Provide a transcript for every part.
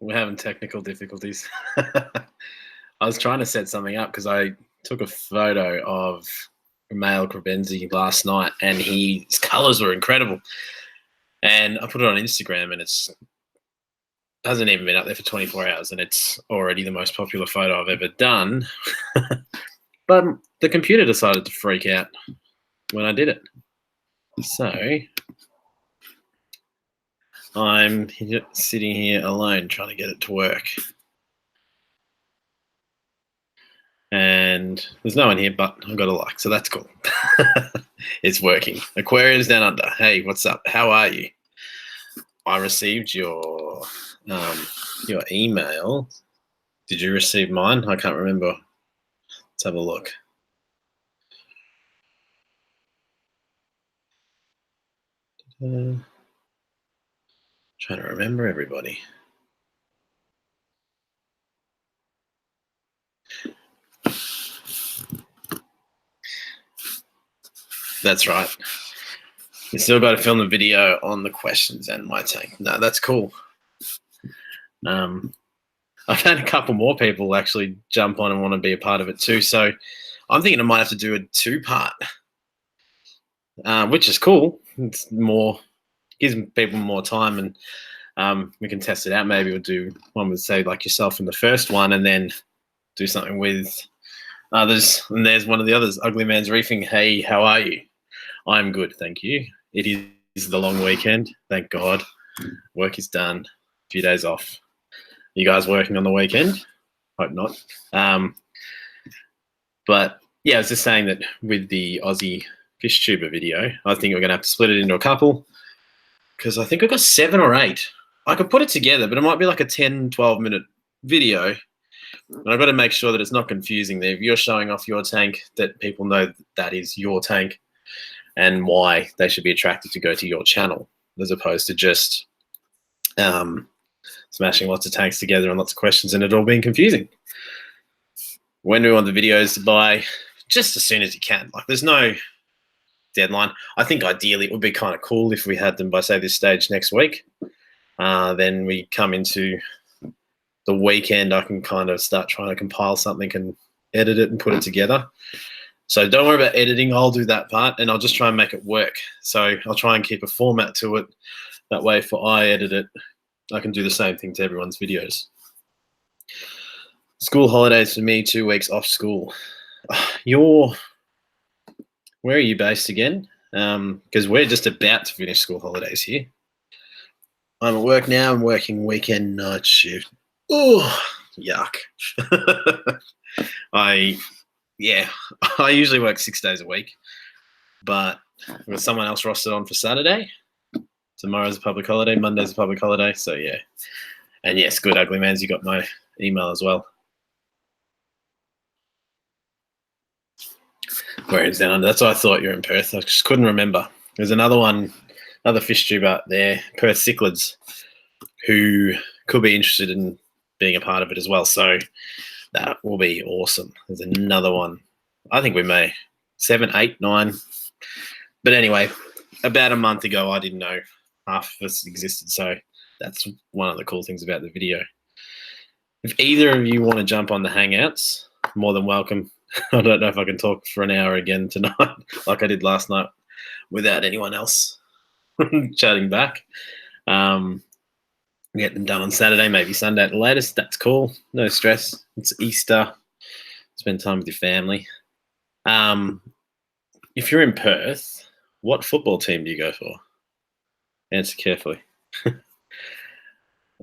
We're having technical difficulties. I was trying to set something up because I took a photo of male Crebenzi last night, and his colours were incredible. And I put it on Instagram, and it's hasn't even been up there for 24 hours, and it's already the most popular photo I've ever done. But the computer decided to freak out when I did it. So I'm sitting here alone trying to get it to work. And there's no one here, but I've got a like, so that's cool. It's working. Aquariums Down Under. Hey, what's up? How are you? I received your email. Did you receive mine? I can't remember. Let's have a look. Trying to remember everybody. That's right. You still got to film the video on the questions and my tank. No, that's cool. I've had a couple more people actually jump on and want to be a part of it too. So I'm thinking I might have to do a 2-part, which is cool. It's more, gives people more time, and we can test it out. Maybe we'll do one with, say, like yourself in the first one, and then do something with others. And there's one of the others, Ugly Man's Reefing. Hey, how are you? I'm good, thank you. It is the long weekend, thank God. Work is done. A few days off. You guys working on the weekend? Hope not. But yeah, I was just saying that with the Aussie fish tuber video, I think we're going to have to split it into a couple, because I think I've got 7 or 8. I could put it together, but it might be like a 10, 12-minute video. And I've got to make sure that it's not confusing there. If you're showing off your tank, that people know that is your tank and why they should be attracted to go to your channel, as opposed to just smashing lots of tanks together and lots of questions and it all being confusing. When do we want the videos by? Just as soon as you can. Like, there's no deadline. I think ideally it would be kind of cool if we had them by, say, this stage next week. Then we come into the weekend, I can kind of start trying to compile something and edit it and put it together. So don't worry about editing. I'll do that part, and I'll just try and make it work. So I'll try and keep a format to it. That way, if I edit it, I can do the same thing to everyone's videos. School holidays for me, 2 weeks off school. Where are you based again? Because we're just about to finish school holidays here. I'm at work now. I'm working weekend night shift. Oh, yuck. I usually work 6 days a week, but I've got someone else rostered on for Saturday. Tomorrow's a public holiday. Monday's a public holiday. So, yeah. And, yes, good, Ugly Mans, you got my email as well. Aquariums Down Under. That's what I thought you were in Perth. I just couldn't remember. There's another fish tuber out there, Perth Cichlids, who could be interested in being a part of it as well. So that will be awesome. There's another one. I think we may. 7, 8, 9. But anyway, about a month ago, I didn't know half of us existed. So that's one of the cool things about the video. If either of you want to jump on the Hangouts, more than welcome. I don't know if I can talk for an hour again tonight like I did last night without anyone else chatting back. Get them done on Saturday, maybe Sunday at the latest. That's cool. No stress. It's Easter. Spend time with your family. If you're in Perth, what football team do you go for? Answer carefully.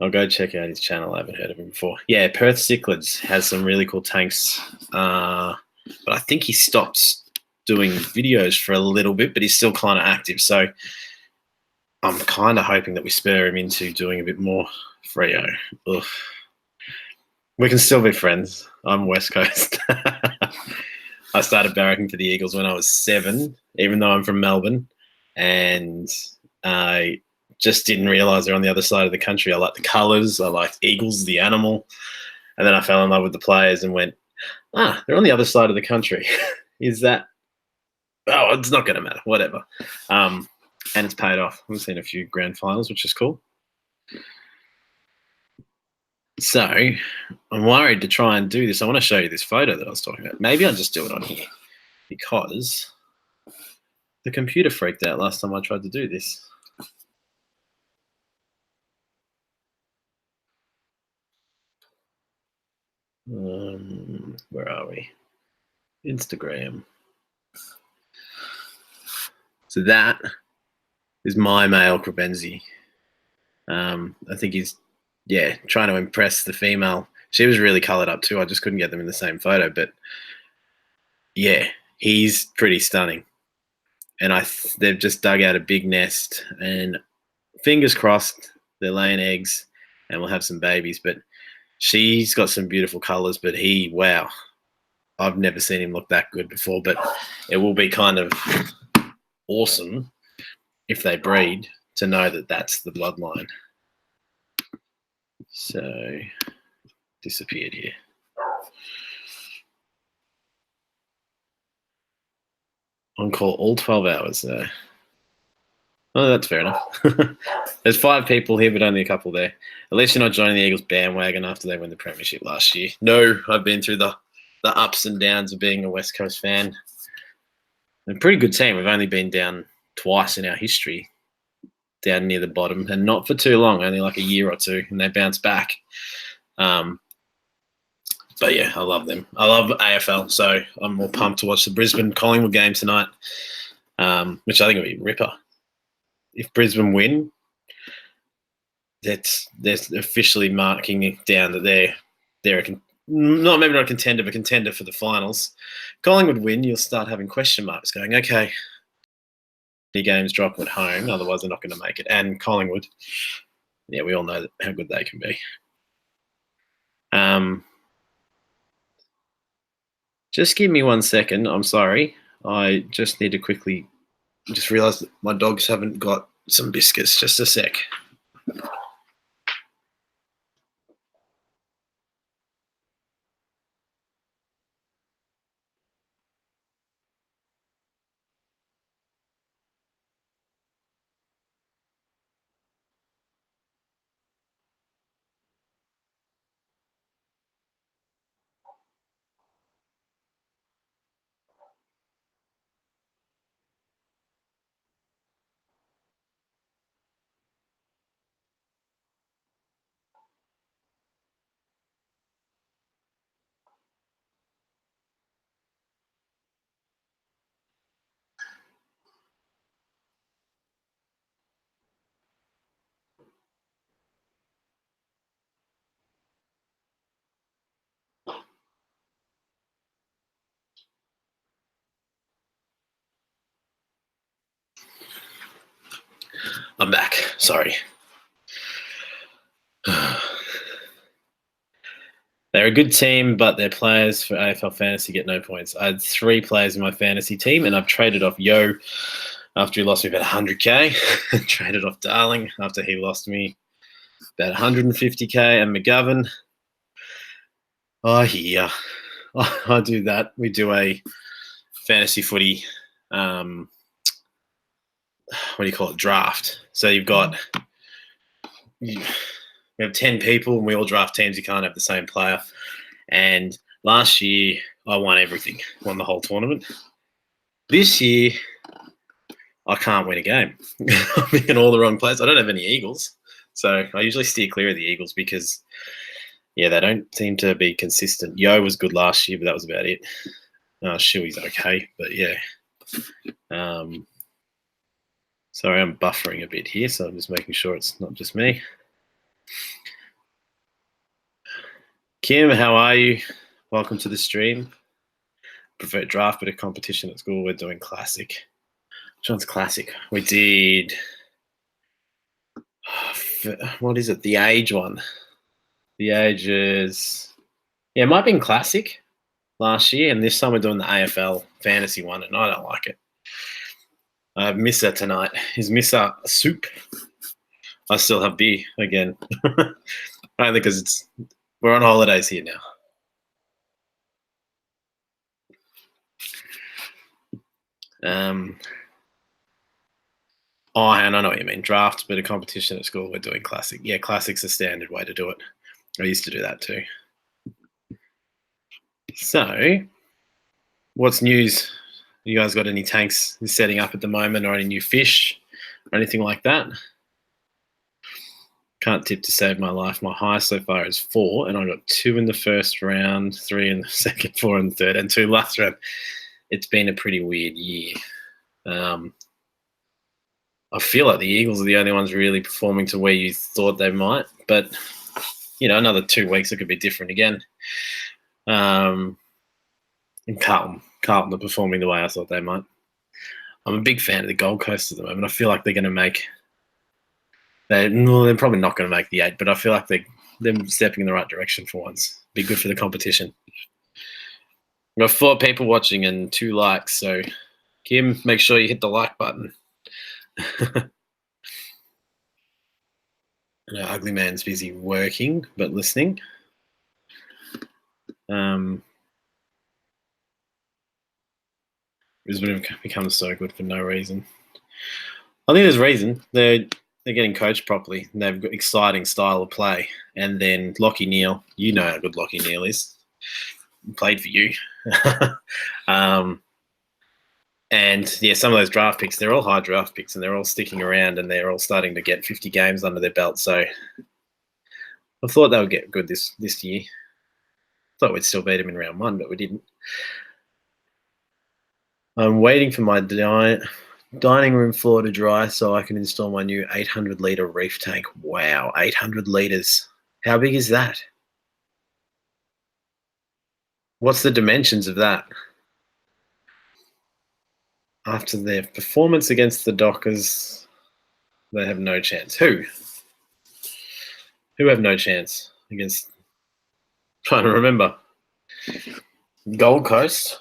I'll go check out his channel. I haven't heard of him before. Yeah, Perth Cichlid has some really cool tanks. But I think he stopped doing videos for a little bit, but he's still kind of active. So I'm kind of hoping that we spur him into doing a bit more Freo. Ugh. We can still be friends. I'm West Coast. I started barracking for the Eagles when I was 7, even though I'm from Melbourne. And I just didn't realise they're on the other side of the country. I like the colours. I liked Eagles, the animal. And then I fell in love with the players and went, they're on the other side of the country. Is that? Oh, it's not going to matter. Whatever. And it's paid off. I've seen a few grand finals, which is cool. So I'm worried to try and do this. I want to show you this photo that I was talking about. Maybe I'll just do it on here because the computer freaked out last time I tried to do this. Where are we? Instagram. So that is my male Crebenzi. I think he's, trying to impress the female. She was really coloured up too. I just couldn't get them in the same photo. But, yeah, he's pretty stunning. And they've just dug out a big nest. And fingers crossed they're laying eggs and we'll have some babies. But she's got some beautiful colours. But wow, I've never seen him look that good before. But it will be kind of awesome if they breed to know that that's the bloodline. So, disappeared here. On call all 12 hours. Oh, that's fair enough. There's 5 people here, but only a couple there. At least you're not joining the Eagles bandwagon after they won the premiership last year. No, I've been through the ups and downs of being a West Coast fan. A pretty good team. We've only been down twice in our history, down near the bottom, and not for too long, only like a year or two, and they bounced back. But yeah, I love them. I love AFL, so I'm more pumped to watch the Brisbane Collingwood game tonight, which I think will be ripper. If Brisbane win, they're officially marking it down that they're maybe not a contender, but contender for the finals. Collingwood win, you'll start having question marks going, okay, any games drop at home, otherwise they're not going to make it. And Collingwood, yeah, we all know how good they can be. Just give me 1 second. I'm sorry. I just need to quickly just realize that my dogs haven't got some biscuits. Just a sec. I'm back. Sorry. They're a good team, but their players for AFL Fantasy get no points. I had 3 players in my fantasy team, and I've traded off Yo after he lost me about 100K. Traded off Darling after he lost me about 150K. And McGovern, I do that. We do a fantasy footy, what do you call it, draft. So we have 10 people and we all draft teams. You can't have the same player. And last year, I won everything, won the whole tournament. This year, I can't win a game. I'm picking all the wrong players. I don't have any Eagles. So I usually steer clear of the Eagles because, they don't seem to be consistent. Yo was good last year, but that was about it. Shuey's okay, but yeah. Sorry, I'm buffering a bit here, so I'm just making sure it's not just me. Kim, how are you? Welcome to the stream. Prefer draft, but a competition at school. We're doing classic. Which one's classic? We did. What is it? The age one. The age is. Yeah, it might have been classic last year, and this time we're doing the AFL fantasy one, and I don't like it. I have Missa tonight. Is Missa soup? I still have beer again. Only because we're on holidays here now. And I know what you mean. Draft, but a competition at school, we're doing classic. Yeah, classic's the standard way to do it. I used to do that too. So, what's news? You guys got any tanks setting up at the moment, or any new fish, or anything like that? Can't tip to save my life. My high so far is 4, and I got 2 in the first round, 3 in the second, 4 in the third, and 2 last round. It's been a pretty weird year. I feel like the Eagles are the only ones really performing to where you thought they might, but another 2 weeks it could be different again. And Carlton are performing the way I thought they might. I'm a big fan of the Gold Coast at the moment. I feel like they're going to make. They're probably not going to make the 8, but I feel like they're stepping in the right direction for once. Be good for the competition. We've got 4 people watching and 2 likes, so Kim, make sure you hit the like button. Ugly Man's busy working, but listening. Brisbane have become so good for no reason. I think there's reason. They're getting coached properly. They've got exciting style of play. And then Lockie Neal, you know how good Lockie Neal is. He played for you. And yeah, some of those draft picks, they're all high draft picks, and they're all sticking around, and they're all starting to get 50 games under their belt. So I thought they would get good this year. Thought we'd still beat them in round 1, but we didn't. I'm waiting for my dining room floor to dry so I can install my new 800-litre reef tank. Wow, 800 litres. How big is that? What's the dimensions of that? After their performance against the Dockers, they have no chance. Who? Who have no chance against? Trying to remember. Gold Coast.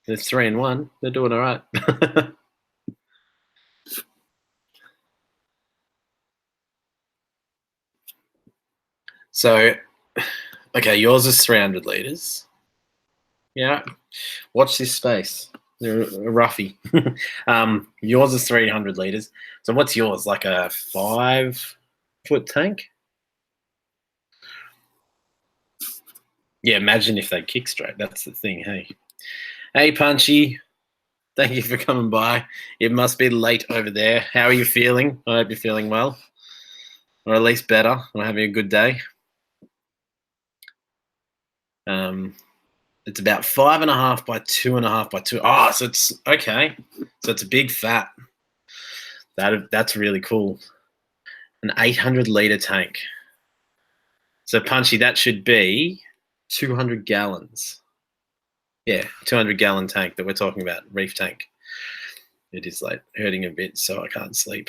They're 3-1. They're doing all right. So, okay, yours is 300 litres. Yeah. Watch this space. They're Ruffy. Yours is 300 litres. So what's yours? Like a 5-foot tank? Yeah, imagine if they kick straight. That's the thing, hey. Hey, Punchy. Thank you for coming by. It must be late over there. How are you feeling? I hope you're feeling well. Or at least better. Or having a good day. It's about 5.5 by 2.5 by 2. Oh, so it's okay. So it's a big fat. That's really cool. An 800-litre tank. So Punchy, that should be 200 gallons. Yeah, 200-gallon tank that we're talking about, Reef Tank. It is like hurting a bit, so I can't sleep.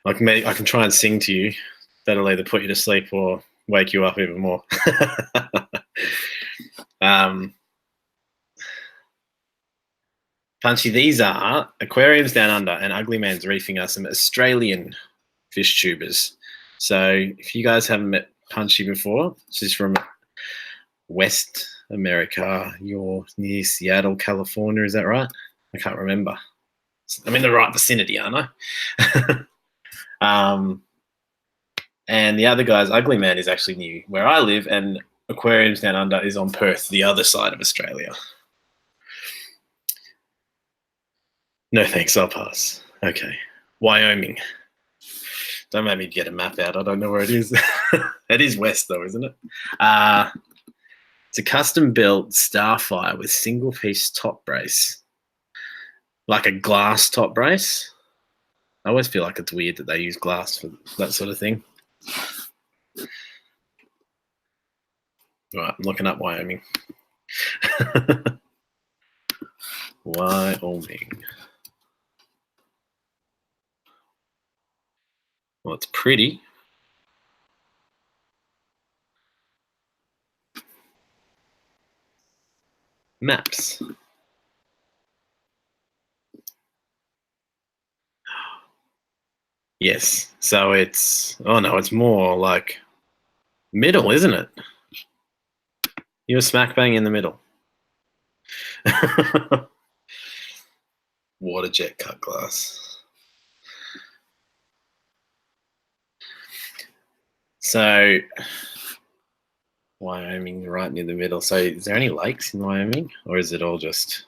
I can try and sing to you. That'll either put you to sleep or wake you up even more. Punchy, these are Aquariums Down Under, and Ugly Man's reefing us some Australian fish tubers. So if you guys haven't met Punchy before, she's from West America. You're near Seattle, California. Is that right? I can't remember. I'm in the right vicinity, aren't I? And the other guy's Ugly Man is actually near where I live, and Aquariums Down Under is on Perth, the other side of Australia. No thanks, I'll pass. Okay. Wyoming. Don't make me get a map out. I don't know where it is. It is west, though, isn't it? It's a custom-built Starfire with single-piece top brace. Like a glass top brace. I always feel like it's weird that they use glass for that sort of thing. Right, I'm looking up Wyoming. Wyoming. Well, it's pretty. Maps. Yes. So it's it's more like middle, isn't it? You're smack bang in the middle. Water jet cut glass. So Wyoming, right near the middle. So is there any lakes in Wyoming, or is it all just?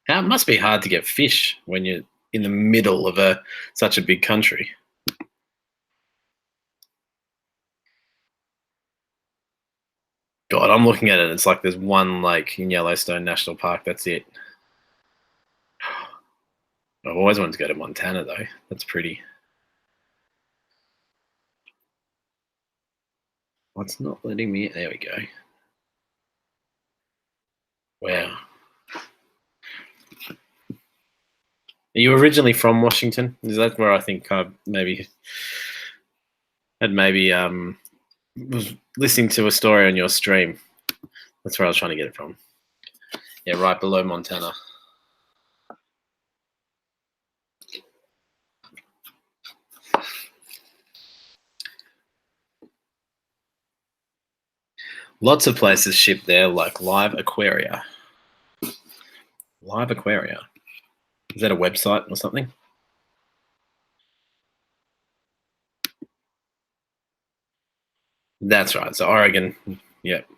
It must be hard to get fish when you're in the middle of such a big country. God, I'm looking at it. It's like there's one lake in Yellowstone National Park. That's it. I've always wanted to go to Montana, though. That's pretty. What's not letting me? There we go. Wow. Are you originally from Washington? Is that where I think I maybe was listening to a story on your stream? That's where I was trying to get it from. Yeah, right below Montana. Lots of places ship there, like Live Aquaria. Live Aquaria. Is that a website or something? That's right. So Oregon. Yep.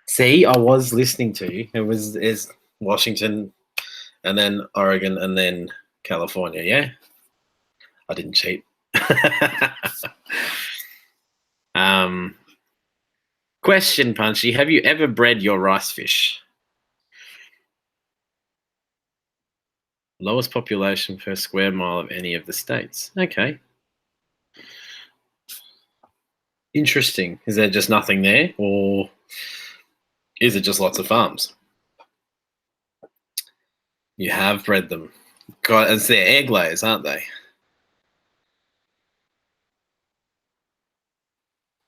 See, I was listening to you. Is Washington, and then Oregon, and then California. Yeah, I didn't cheat. Question, Punchy. Have you ever bred your rice fish? Lowest population per square mile of any of the states. Okay. Interesting. Is there just nothing there, or is it just lots of farms? You have bred them. God, it's their egg layers, aren't they?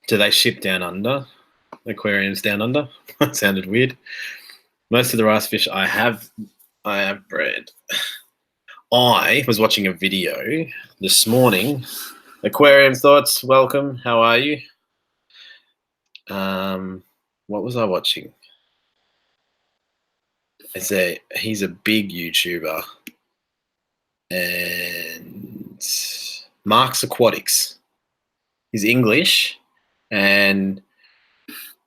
Do they ship down under? Aquariums down under? That sounded weird. Most of the rice fish I have bred. I was watching a video this morning. Aquarium thoughts, welcome. How are you? What was I watching? He's a big YouTuber, and Mark's Aquatics. He's English, and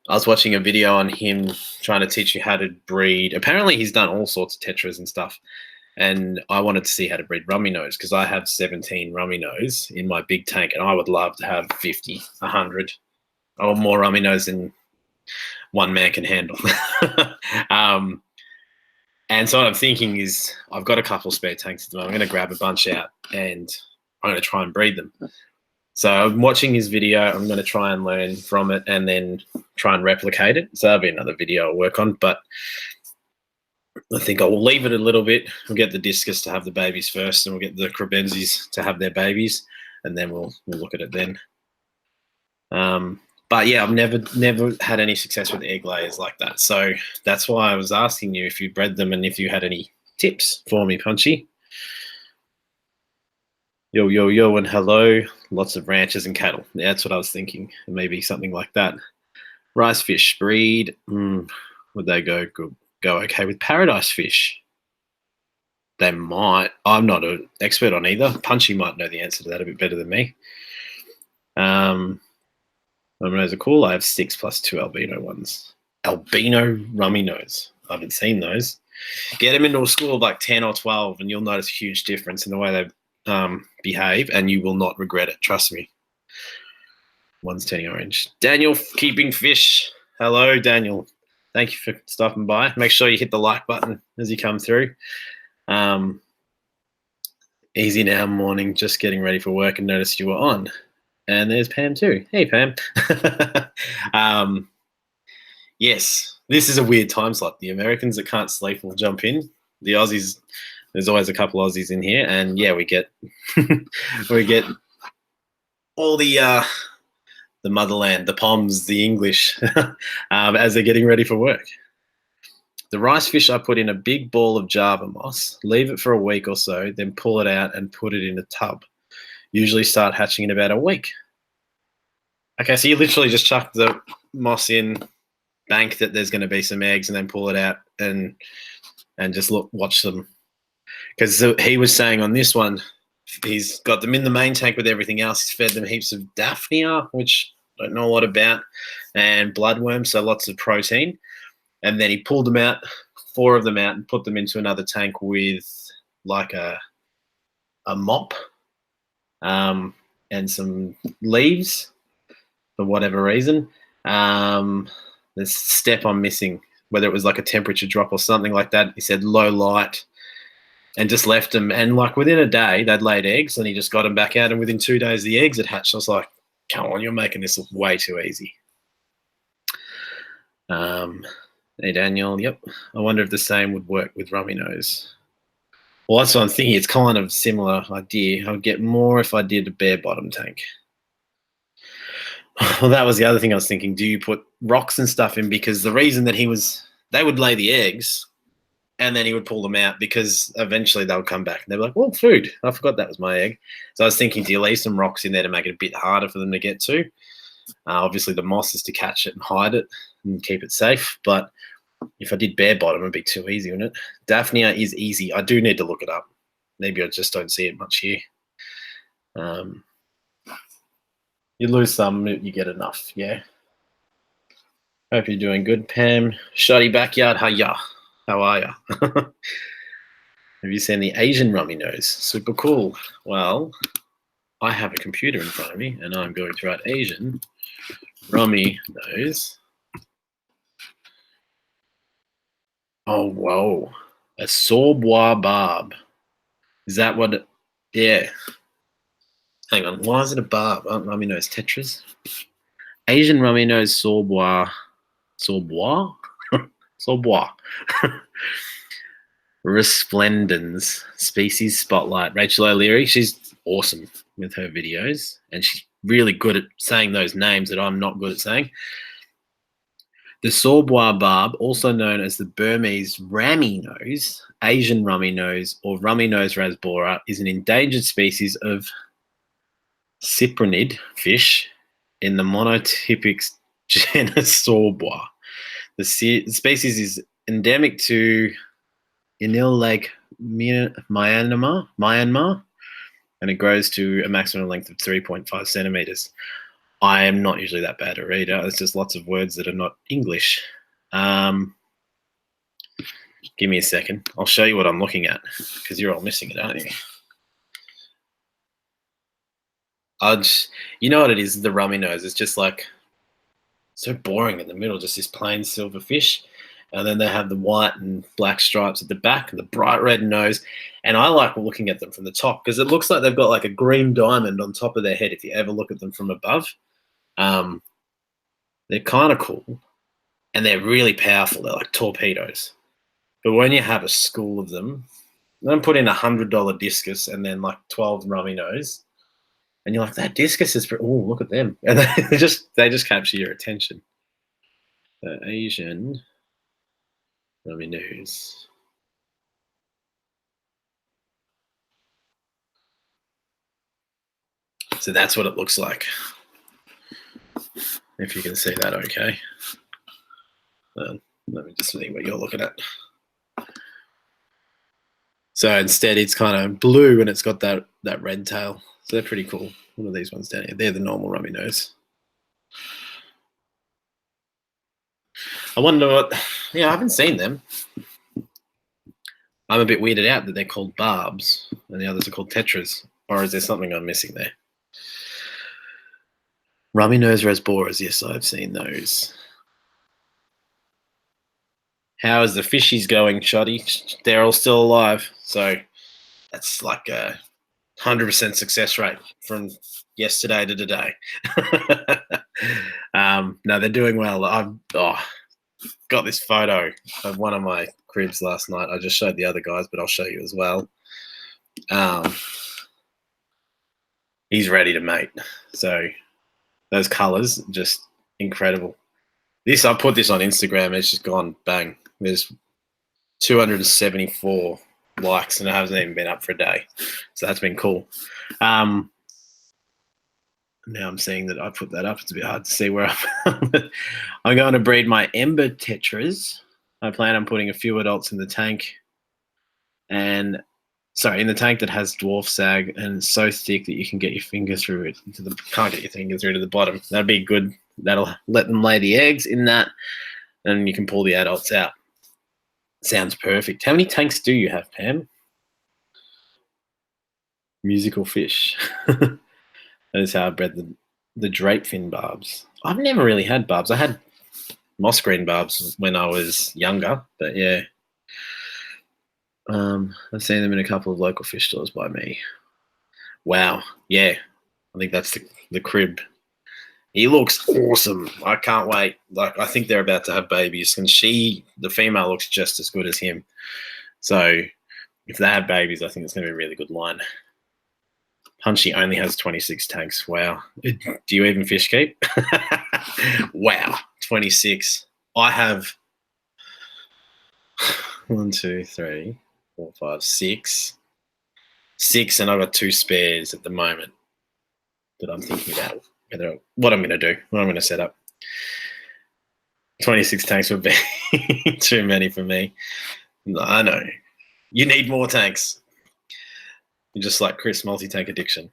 I was watching a video on him trying to teach you how to breed. Apparently, he's done all sorts of tetras and stuff, and I wanted to see how to breed Rummy Nose because I have 17 Rummy Nose in my big tank, and I would love to have 50, 100, or more Rummy Nose than one man can handle. And so what I'm thinking is I've got a couple spare tanks at the moment. I'm going to grab a bunch out and I'm going to try and breed them. So I'm watching his video. I'm going to try and learn from it and then try and replicate it. So that'll be another video I'll work on. But I think I will leave it a little bit. We'll get the discus to have the babies first, and we'll get the crabenzis to have their babies, and then we'll look at it then. But yeah, I've never had any success with egg layers like that. So that's why I was asking you if you bred them and if you had any tips for me, Punchy. Yo, yo, yo, and hello. Lots of ranches and cattle. Yeah, that's what I was thinking. Maybe something like that. Rice fish breed. Would they go okay with paradise fish? They might. I'm not an expert on either. Punchy might know the answer to that a bit better than me. Rummy Nose are cool. I have 6 plus 2 albino ones. Albino Rummy Nose. I haven't seen those. Get them into a school of like 10 or 12 and you'll notice a huge difference in the way they behave, and you will not regret it. Trust me. One's turning orange. Daniel, keeping fish. Hello, Daniel. Thank you for stopping by. Make sure you hit the like button as you come through. Easy now, morning. Just getting ready for work and noticed you were on. And there's Pam too. Hey, Pam. Yes, this is a weird time slot. The Americans that can't sleep will jump in. The Aussies, there's always a couple Aussies in here, and yeah, we get we get all the motherland, the Poms, the English, as they're getting ready for work. The rice fish I put in a big ball of Java moss, leave it for a week or so, then pull it out and put it in a tub. Usually start hatching in about a week. Okay, so you literally just chuck the moss in, bank that there's going to be some eggs, and then pull it out and just watch them. Because he was saying on this one, he's got them in the main tank with everything else. He's fed them heaps of Daphnia, which I don't know a lot about, and bloodworms, so lots of protein. And then he pulled them out, 4 of them out, and put them into another tank with like a mop and some leaves for whatever reason. There's a step I'm missing, whether it was like a temperature drop or something like that. He said low light, and just left them. And like within a day, they'd laid eggs, and he just got them back out. And within 2 days, the eggs had hatched. I was like, come on, you're making this look way too easy. Hey, Daniel. Yep. I wonder if the same would work with Rummy Nose. Well, that's what I'm thinking. It's kind of similar idea. I would get more if I did a bare bottom tank. Well, that was the other thing I was thinking. Do you put rocks and stuff in? Because the reason that they would lay the eggs and then he would pull them out, because eventually they would come back and they'd be like, well, food. I forgot that was my egg. So I was thinking, do you leave some rocks in there to make it a bit harder for them to get to? Obviously, the moss is to catch it and hide it and keep it safe. But if I did bare bottom, it'd be too easy, wouldn't it? Daphnia is easy. I do need to look it up. Maybe I just don't see it much here. You lose some, you get enough, yeah. Hope you're doing good, Pam. Shoddy Backyard, hiya. How are ya? Have you seen the Asian Rummy Nose? Super cool. Well, I have a computer in front of me, and I'm going to write Asian Rummy Nose. Oh, whoa. A Sorbois barb. Is that what? Yeah. Hang on. Why is it a barb? Aren't Rummy Nose tetras? Asian Rummy Nose Sorbois. Sorbois? Sorbois. Resplendens. Species Spotlight. Rachel O'Leary. She's awesome with her videos, and she's really good at saying those names that I'm not good at saying. The Sorbois barb, also known as the Burmese Rammy Nose, Asian Rummy Nose, or Rummy Nose rasbora, is an endangered species of cyprinid fish in the monotypic genus Sorbois. The species is endemic to Inil Lake, Myanmar, and it grows to a maximum length of 3.5 centimeters. I am not usually that bad a reader. It's just lots of words that are not English. Give me a second. I'll show you what I'm looking at, because you're all missing it, aren't you? You know what it is, the Rummy Nose. It's just like so boring in the middle, just this plain silver fish. And then they have the white and black stripes at the back and the bright red nose. And I like looking at them from the top, because it looks like they've got like a green diamond on top of their head if you ever look at them from above. They're kind of cool, and they're really powerful. They're like torpedoes. But when you have a school of them, then put in $100 discus and then like 12 Rummy Nose, and you're like, that discus is, oh, look at them. And they just capture your attention. The Asian Rummy Nose. So that's what it looks like. If you can see that okay. Let me just see what you're looking at. So instead it's kind of blue and it's got that red tail. So they're pretty cool. What are these ones down here? They're the normal Rummy Nose. I wonder what, I haven't seen them. I'm a bit weirded out that they're called barbs and the others are called tetras. Or is there something I'm missing there? Rummy Nose rasboras, yes, I've seen those. How is the Fishies going, Shoddy? They're all still alive. So that's like a 100% success rate from yesterday to today. No, they're doing well. I've got this photo of one of my cribs last night. I just showed the other guys, but I'll show you as well. He's ready to mate. So those colors, just incredible. I put this on Instagram, and it's just gone bang. There's 274 likes, and it hasn't even been up for a day. So that's been cool. Now I'm seeing that I put that up. It's a bit hard to see where I'm going to breed my Ember Tetras. I plan on putting a few adults in the tank and Sorry, in the tank that has dwarf sag and it's so thick that you can get your finger through it. Can't get your finger through to the bottom. That'd be good. That'll let them lay the eggs in that, and you can pull the adults out. Sounds perfect. How many tanks do you have, Pam? Musical fish. That is how I bred the drape fin barbs. I've never really had barbs. I had moss green barbs when I was younger, but yeah. I've seen them in a couple of local fish stores by me. Wow. Yeah. I think that's the crib. He looks awesome. I can't wait. Like, I think they're about to have babies, and the female looks just as good as him. So if they have babies, I think it's going to be a really good line. Punchy only has 26 tanks. Wow. Do you even fish keep? Wow. 26. I have 1, 2, 3, 4, 5, 6. 6, and I've got 2 spares at the moment that I'm thinking about what I'm going to do, what I'm going to set up. 26 tanks would be too many for me. I know. You need more tanks. You're just like Chris, multi-tank addiction.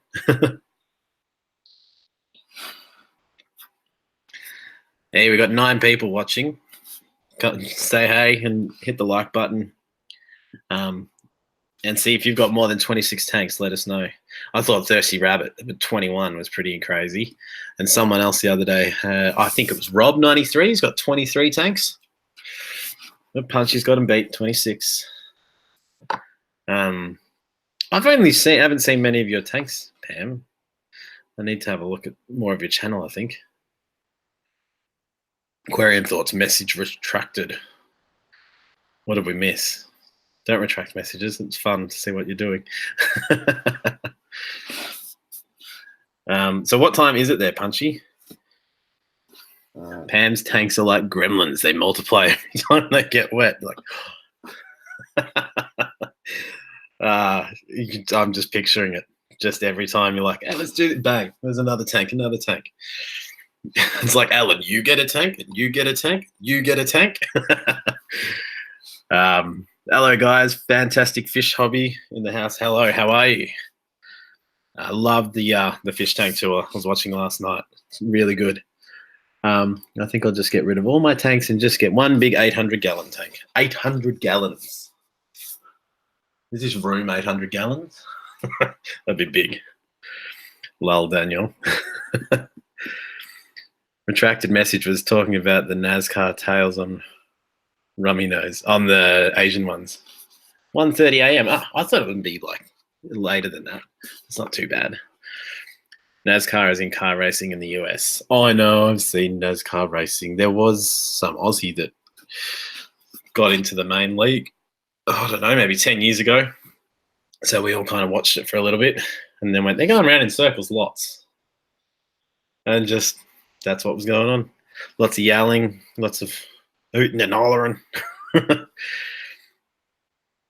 Hey, we got 9 people watching. Say hey and hit the like button. And see if you've got more than 26 tanks, let us know. I thought Thirsty Rabbit at 21 was pretty crazy. And someone else the other day, I think it was Rob93, he's got 23 tanks. But Punchy's got him beat, 26. I haven't seen many of your tanks, Pam. I need to have a look at more of your channel, I think. Aquarium Thoughts, message retracted. What did we miss? Don't retract messages. It's fun to see what you're doing. So what time is it there, Punchy? Pam's tanks are like gremlins. They multiply every time they get wet. I'm just picturing it. Just every time you're like, hey, let's do it. Bang, there's another tank, another tank. It's like, Alan, you get a tank, and you get a tank, you get a tank. Hello, guys. Fantastic fish hobby in the house. Hello, how are you? I love the fish tank tour I was watching last night. It's really good. I think I'll just get rid of all my tanks and just get one big 800-gallon tank. 800 gallons. Is this room 800 gallons? That'd be big. Lol, Daniel. Retracted message was talking about the NASCAR tails on Rummy Nose, on the Asian ones. 1:30 a.m. Oh, I thought it would be like later than that. It's not too bad. NASCAR is in car racing in the US. Oh, I know. I've seen NASCAR racing. There was some Aussie that got into the main league, I don't know, maybe 10 years ago. So we all kind of watched it for a little bit and then went, they're going around in circles lots. And just, that's what was going on. Lots of yelling, lots of hooting and hollering.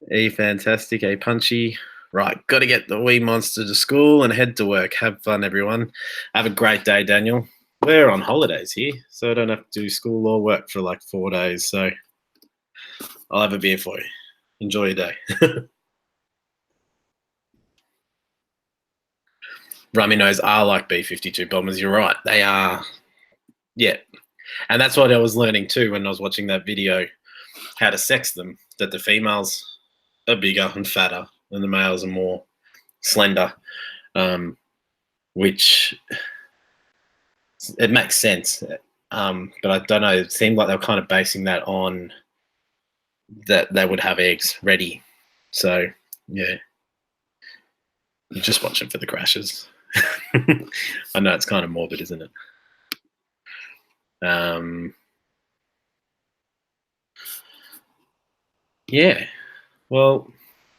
Fantastic, Punchy. Right, got to get the wee monster to school and head to work. Have fun, everyone. Have a great day, Daniel. We're on holidays here, so I don't have to do school or work for like 4 days. So I'll have a beer for you. Enjoy your day. Rummy Nose are like B-52 bombers. You're right. They are, yeah. And that's what I was learning too when I was watching that video, how to sex them, that the females are bigger and fatter and the males are more slender, which it makes sense. But I don't know, it seemed like they were kind of basing that on that they would have eggs ready. So, yeah. Just watch it for the crashes. I know it's kind of morbid, isn't it? Yeah. Well,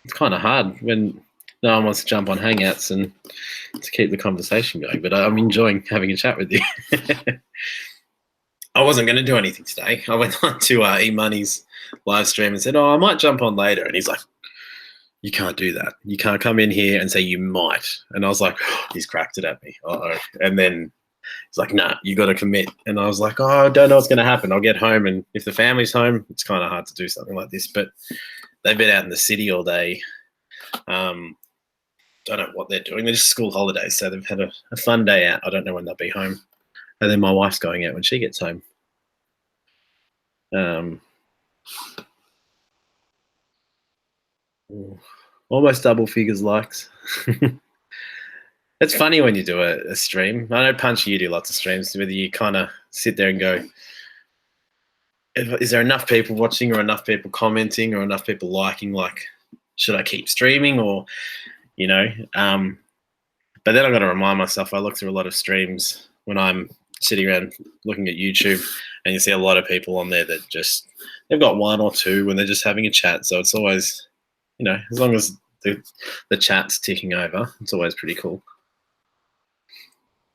it's kind of hard when no one wants to jump on Hangouts and to keep the conversation going, but I'm enjoying having a chat with you. I wasn't going to do anything today. I went on to eMoney's live stream and said, oh, I might jump on later. And he's like, you can't do that. You can't come in here and say you might. And I was like, oh, he's cracked it at me. Uh-oh. And then he's like, nah, you got to commit. And I was like, oh, I don't know what's going to happen. I'll get home. And if the family's home, it's kind of hard to do something like this. But they've been out in the city all day Don't know what they're doing. They're just school holidays, so they've had a fun day out. I don't know when they'll be home. And then my wife's going out when she gets home. Almost double figures likes. It's funny when you do a stream. I know, Punchy, you do lots of streams, whether you kind of sit there and go, is there enough people watching or enough people commenting or enough people liking? Like, should I keep streaming or, you know? But then I've got to remind myself, I look through a lot of streams when I'm sitting around looking at YouTube, and you see a lot of people on there that just, they've got one or two when they're just having a chat. So it's always, you know, as long as the chat's ticking over, it's always pretty cool.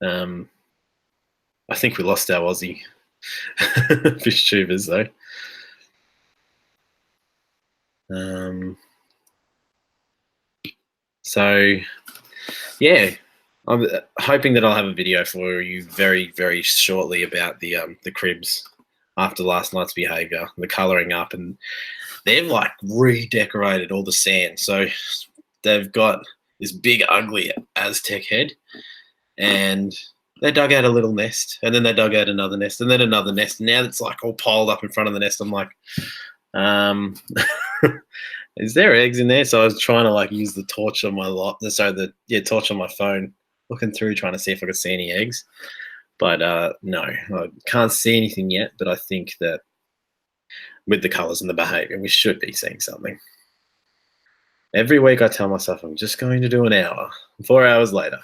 I think we lost our Aussie fish tubers though. So yeah, I'm hoping that I'll have a video for you very, very shortly about the cribs after last night's behaviour, the colouring up, and they've like redecorated all the sand. So they've got this big, ugly Aztec head, and they dug out a little nest, and then they dug out another nest, and then another nest. And now it's like all piled up in front of the nest. I'm like, is there eggs in there? So I was trying to like use the torch on my torch on my phone, looking through, trying to see if I could see any eggs. But no, I can't see anything yet. But I think that with the colours and the behaviour, we should be seeing something. Every week I tell myself I'm just going to do an hour. 4 hours later.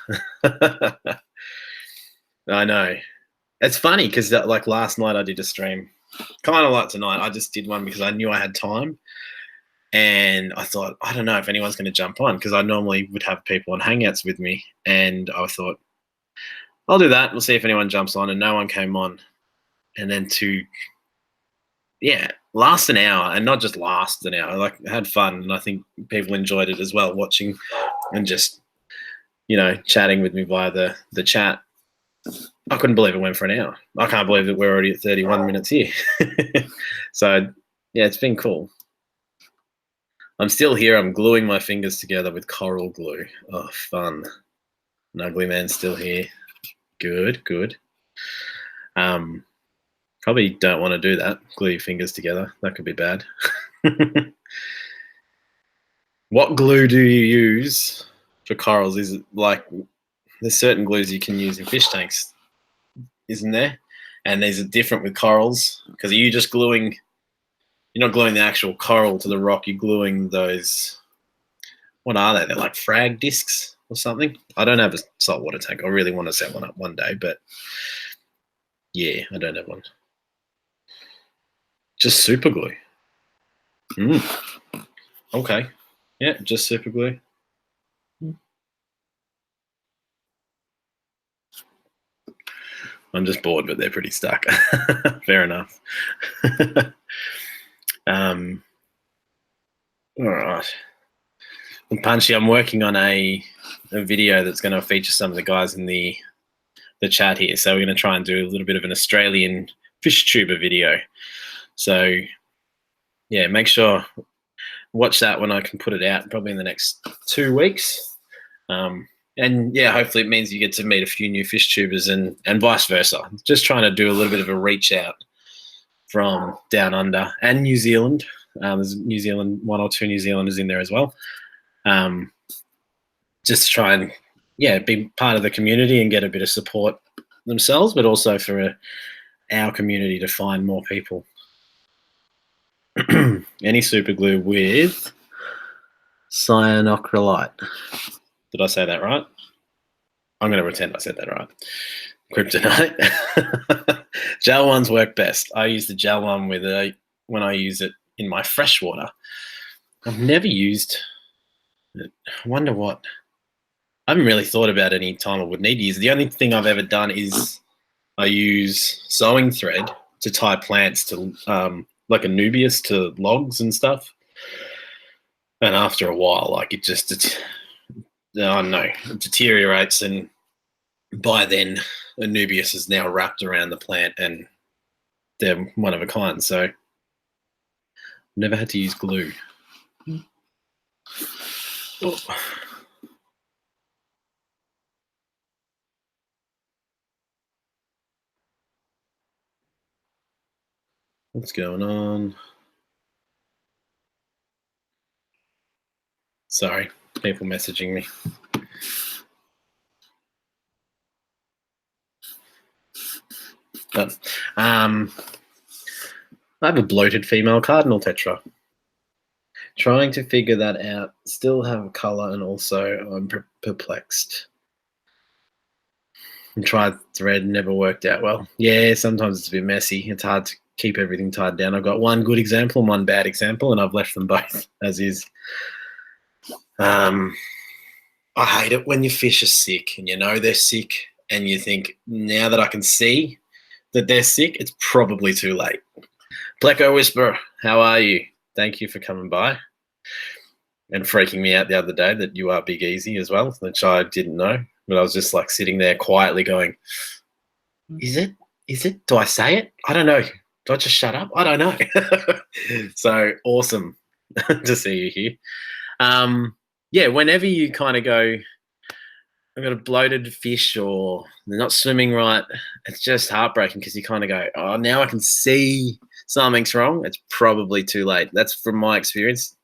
I know. It's funny because like last night I did a stream, kind of like tonight. I just did one because I knew I had time. And I thought, I don't know if anyone's going to jump on, because I normally would have people on Hangouts with me. And I thought, I'll do that. We'll see if anyone jumps on. And no one came on. And then last an hour, and not just last an hour. Like, I had fun, and I think people enjoyed it as well, watching and just, you know, chatting with me via the chat. I couldn't believe it went for an hour. I can't believe that we're already at 31 minutes here. So, yeah, it's been cool. I'm still here. I'm gluing my fingers together with coral glue. Oh, fun. An ugly man's still here. Good, good. Probably don't want to do that. Glue your fingers together. That could be bad. What glue do you use for corals? Is it like, there's certain glues you can use in fish tanks, isn't there? And these are different with corals, because are you just gluing, you're not gluing the actual coral to the rock, you're gluing those, what are they? They're like frag discs or something. I don't have a saltwater tank. I really want to set one up one day, but yeah, I don't have one. Just super glue. Okay. Yeah, just super glue. I'm just bored, but they're pretty stuck. Fair enough. All right. And Punchy, I'm working on a video that's going to feature some of the guys in the chat here. So we're going to try and do a little bit of an Australian fish tuber video. So yeah, make sure watch that when I can put it out, probably in the next 2 weeks. And yeah, hopefully it means you get to meet a few new fish tubers and vice versa. Just trying to do a little bit of a reach out from down under and New Zealand. There's New Zealand, 1 or 2 New Zealanders in there as well. Just try and be part of the community and get a bit of support themselves, but also for our community to find more people. Any super glue with cyanocrylite. Did I say that right? I'm going to pretend I said that right. Kryptonite. Gel ones work best. I use the gel one when I use it in my fresh water. I've never used it. I wonder what. I haven't really thought about any time I would need to use it. The only thing I've ever done is I use sewing thread to tie plants to, like Anubias, to logs and stuff. And after a while, like it deteriorates, and by then Anubias is now wrapped around the plant and they're one of a kind. So I've never had to use glue. Oh. What's going on? Sorry, people messaging me. But I have a bloated female cardinal tetra. Trying to figure that out. Still have colour, and also I'm perplexed. And tried thread, never worked out well. Yeah, sometimes it's a bit messy. It's hard to keep everything tied down. I've got one good example and one bad example, and I've left them both as is. I hate it when your fish are sick and you know they're sick, and you think, now that I can see that they're sick, it's probably too late. Pleco Whisperer, how are you? Thank you for coming by and freaking me out the other day that you are Big Easy as well, which I didn't know. But I was just like sitting there quietly going, is it? Is it? Do I say it? I don't know. Do I just shut up? I don't know. So awesome to see you here. Yeah, whenever you kind of go, I've got a bloated fish or they're not swimming right, it's just heartbreaking because you kind of go, oh, now I can see something's wrong. It's probably too late. That's from my experience.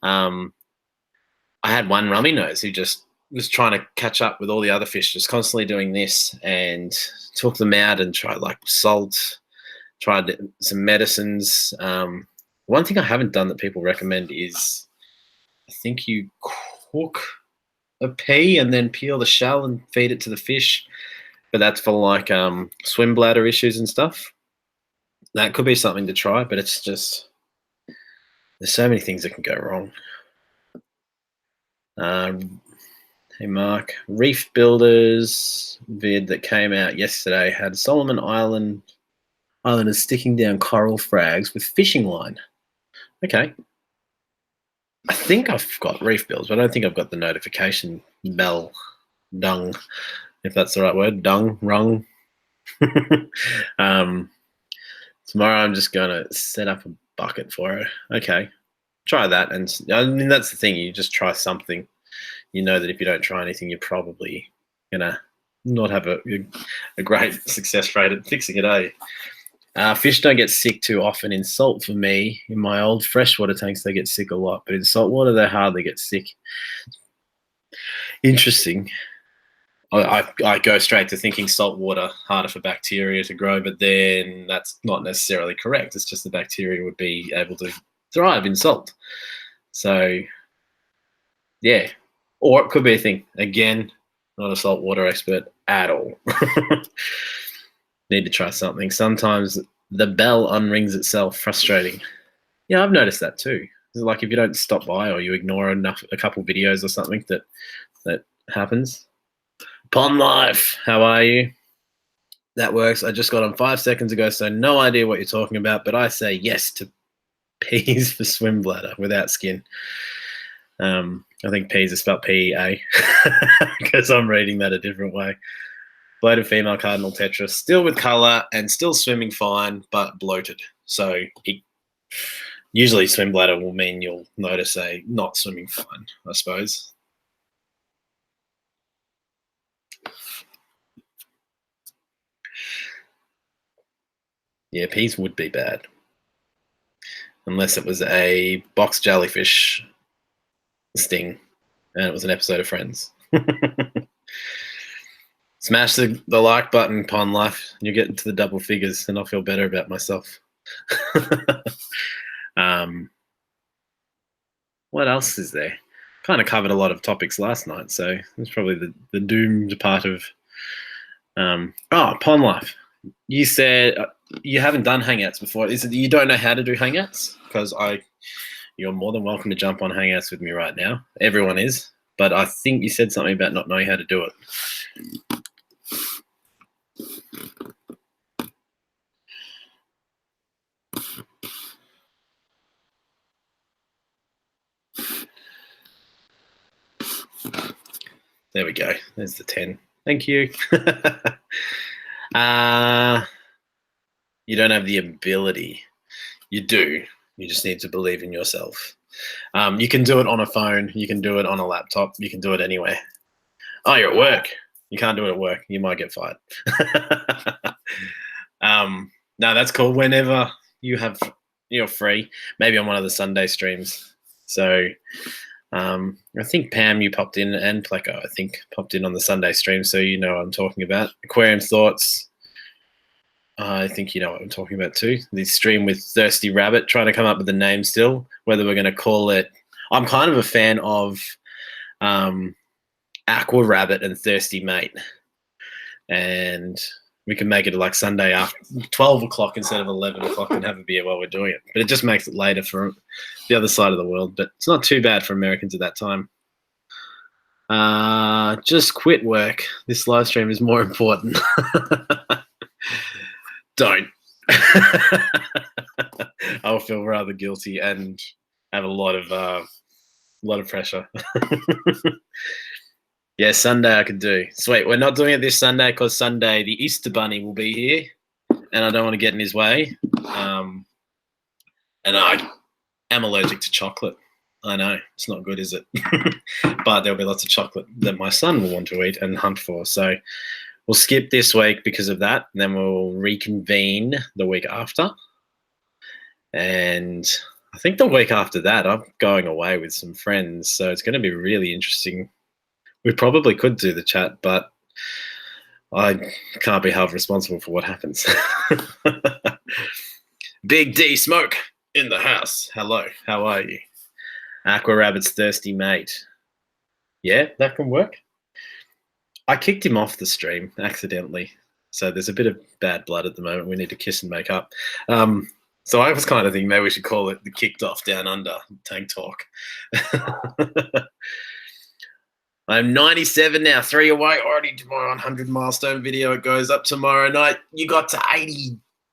I had one Rummy Nose who just was trying to catch up with all the other fish, just constantly doing this, and took them out and tried like salt, tried some medicines. One thing I haven't done that people recommend is I think you cook a pea and then peel the shell and feed it to the fish. But that's for like swim bladder issues and stuff. That could be something to try, but it's just there's so many things that can go wrong. Hey Mark, Reef Builders vid that came out yesterday had Solomon Islanders sticking down coral frags with fishing line. Okay. I think I've got Reef Builders, but I don't think I've got the notification bell dung, if that's the right word. Dung, rung. Tomorrow I'm just going to set up a bucket for her. Okay. Try that. And I mean, that's the thing. You just try something. You know that if you don't try anything, you're probably going to not have a great success rate at fixing it, Fish don't get sick too often in salt for me. In my old freshwater tanks, they get sick a lot, but in saltwater, they hardly get sick. Interesting. I go straight to thinking saltwater harder for bacteria to grow, but then that's not necessarily correct. It's just the bacteria would be able to thrive in salt. So, yeah. Or it could be a thing. Again, not a saltwater expert at all. Need to try something. Sometimes the bell unrings itself. Frustrating. Yeah, I've noticed that too. It's like if you don't stop by or you ignore a couple videos or something, that happens. Pond Life, how are you? That works. I just got on 5 seconds ago, so no idea what you're talking about, but I say yes to peas for swim bladder without skin. I think peas are spelled P-E-A because I'm reading that a different way. Bloated female cardinal tetra, still with colour and still swimming fine, but bloated. So usually swim bladder will mean you'll notice a not swimming fine, I suppose. Yeah, peas would be bad. Unless it was a box jellyfish sting and it was an episode of Friends. Smash the like button, Pond Life. You'll get into the double figures and I'll feel better about myself. What else is there? Kind of covered a lot of topics last night, so it's probably the doomed part of Pond Life. You said you haven't done Hangouts before. Is it you don't know how to do Hangouts? Because you're more than welcome to jump on Hangouts with me right now. Everyone is. But I think you said something about not knowing how to do it. There we go. There's the 10. Thank you. You don't have the ability. You do. You just need to believe in yourself. You can do it on a phone. You can do it on a laptop. You can do it anywhere. Oh, you're at work. You can't do it at work. You might get fired. No, that's cool. Whenever you're free, maybe on one of the Sunday streams. So I think Pam, you popped in, and Pleco, I think, popped in on the Sunday stream, so you know what I'm talking about. Aquarium Thoughts, I think you know what I'm talking about too. The stream with Thirsty Rabbit, trying to come up with a name still, whether we're going to call it. I'm kind of a fan of Aqua Rabbit and Thirsty Mate, and we can make it like Sunday after 12 o'clock instead of 11 o'clock and have a beer while we're doing it. But it just makes it later for the other side of the world. But it's not too bad for Americans at that time. Just quit work. This live stream is more important. Don't. I'll feel rather guilty and have a lot of pressure. Yeah, Sunday I could do. Sweet. We're not doing it this Sunday because Sunday the Easter Bunny will be here, and I don't want to get in his way. And I am allergic to chocolate. I know it's not good, is it? But there'll be lots of chocolate that my son will want to eat and hunt for. So we'll skip this week because of that, and then we'll reconvene the week after. And I think the week after that, I'm going away with some friends, so it's going to be really interesting. We probably could do the chat, but I can't be held responsible for what happens. Big D Smoke in the house. Hello, how are you? Aqua Rabbit's Thirsty Mate. Yeah, that can work. I kicked him off the stream accidentally, so there's a bit of bad blood at the moment. We need to kiss and make up. So I was kind of thinking maybe we should call it the Kicked Off Down Under Tank Talk. I'm 97 now, 3 away already to my 100 milestone video. It goes up tomorrow night. You got to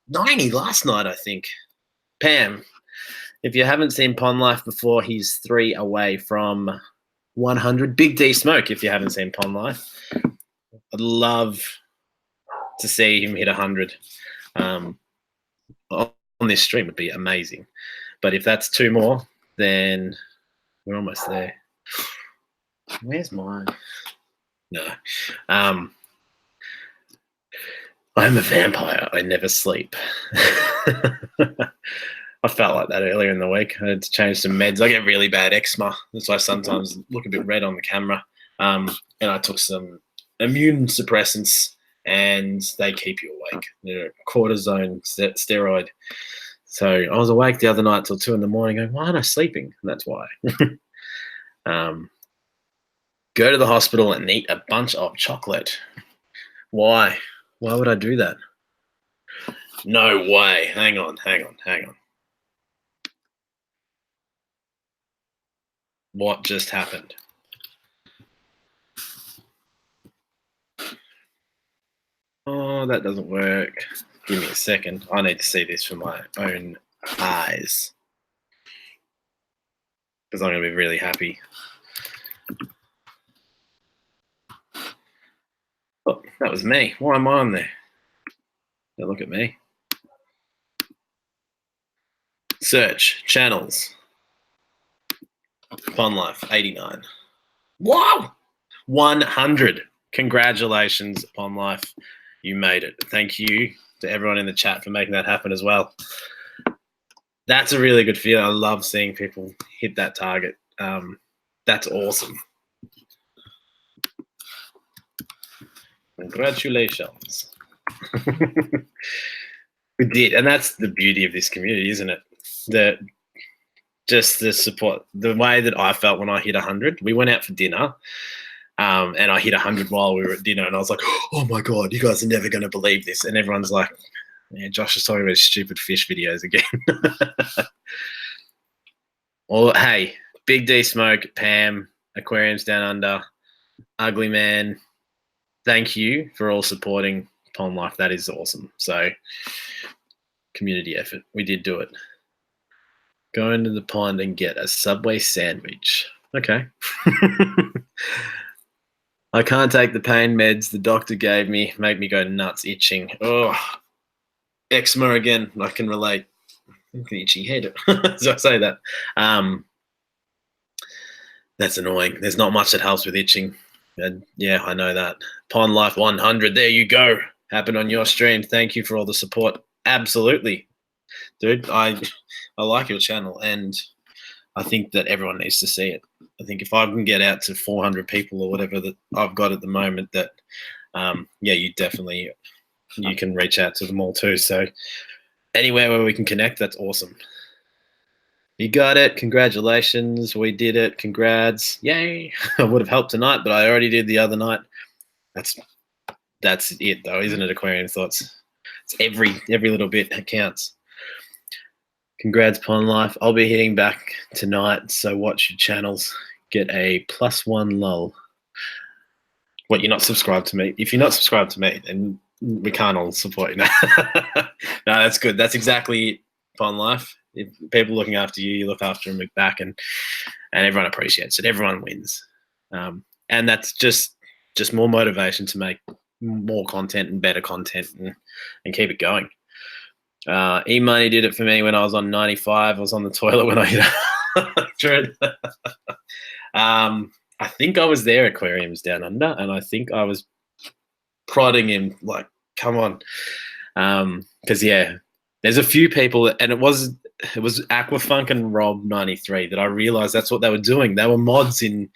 90 last night, I think. Pam, if you haven't seen Pond Life before, he's 3 away from 100. Big D Smoke, if you haven't seen Pond Life. I'd love to see him hit 100 on this stream. Would be amazing. But if that's 2 more, then we're almost there. Where's mine? No. I'm a vampire. I never sleep. I felt like that earlier in the week. I had to change some meds. I get really bad eczema. That's why I sometimes look a bit red on the camera. And I took some immune suppressants, and they keep you awake. They're a cortisone steroid. So I was awake the other night till 2 in the morning going, why aren't I sleeping? And that's why. Go to the hospital and eat a bunch of chocolate. Why? Why would I do that? No way. Hang on. What just happened? Oh, that doesn't work. Give me a second. I need to see this for my own eyes, because I'm going to be really happy. Oh, that was me. Why am I on there? Now look at me. Search channels. Pond Life 89. Wow! 100. Congratulations, Pond Life. You made it. Thank you to everyone in the chat for making that happen as well. That's a really good feeling. I love seeing people hit that target. That's awesome. Congratulations. We did, and that's the beauty of this community, isn't it? Just the support, the way that I felt when I hit 100. We went out for dinner, and I hit 100 while we were at dinner, and I was like, oh my God, you guys are never going to believe this. And everyone's like, yeah, Josh is talking about his stupid fish videos again. Well, hey, Big D Smoke, Pam, Aquariums Down Under, Ugly Man, thank you for all supporting Pond Life. That is awesome. So, community effort. We did do it. Go into the pond and get a Subway sandwich. Okay. I can't take the pain meds the doctor gave me. Make me go nuts, itching. Oh, eczema again. I can relate. An itchy head. So I say that. That's annoying. There's not much that helps with itching. And yeah, I know that. Pond Life 100, there you go. Happened on your stream. Thank you for all the support. Absolutely. Dude, I like your channel, and I think that everyone needs to see it. I think if I can get out to 400 people or whatever that I've got at the moment, that yeah, you can reach out to them all too. So anywhere where we can connect, that's awesome. You got it. Congratulations. We did it. Congrats. Yay. I would have helped tonight, but I already did the other night. That's it though, isn't it? Aquarium Thoughts. It's every little bit that counts. Congrats, Pond Life. I'll be hitting back tonight, so watch your channels. Get a +1 lol. What, you're not subscribed to me? If you're not subscribed to me, then we can't all support you. No, that's good. That's exactly it, Pond Life. If people looking after you, you look after them back, and everyone appreciates it. Everyone wins. And that's just more motivation to make more content and better content and keep it going. E-Money did it for me when I was on 95. I was on the toilet when I hit 100. I think I was there, Aquariums Down Under, and I think I was prodding him like, come on. Because, yeah, there's a few people, and it was Aqua Funk and Rob 93 that I realized that's what they were doing. They were mods in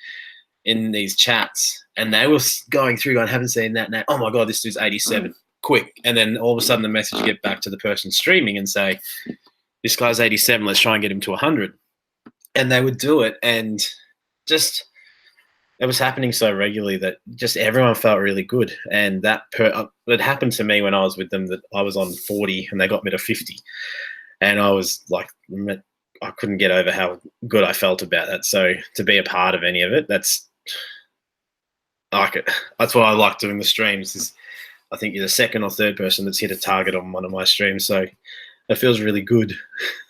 these chats, and they were going through, I haven't seen that name. Oh, my God, this dude's 87. Quick. And then all of a sudden the message get back to the person streaming and say, this guy's 87, let's try and get him to 100. And they would do it, and just it was happening so regularly that just everyone felt really good. And it happened to me when I was with them, that I was on 40 and they got me to 50. And I was like, I couldn't get over how good I felt about that. So to be a part of any of it, that's what I like doing the streams. Is I think you're the second or third person that's hit a target on one of my streams. So it feels really good.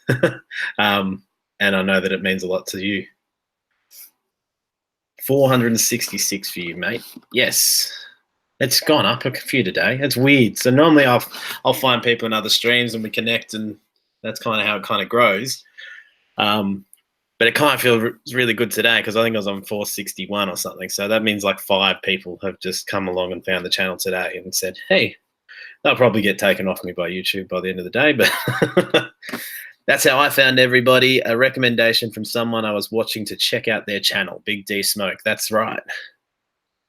And I know that it means a lot to you. 466 for you, mate. Yes. It's gone up a few today. It's weird. So normally I'll find people in other streams and we connect, and that's kind of how it kind of grows. But it kind of feels really good today because I think I was on 461 or something. So that means like 5 people have just come along and found the channel today and said, hey, they'll probably get taken off me by YouTube by the end of the day. But that's how I found everybody. A recommendation from someone I was watching to check out their channel, Big D Smoke. That's right.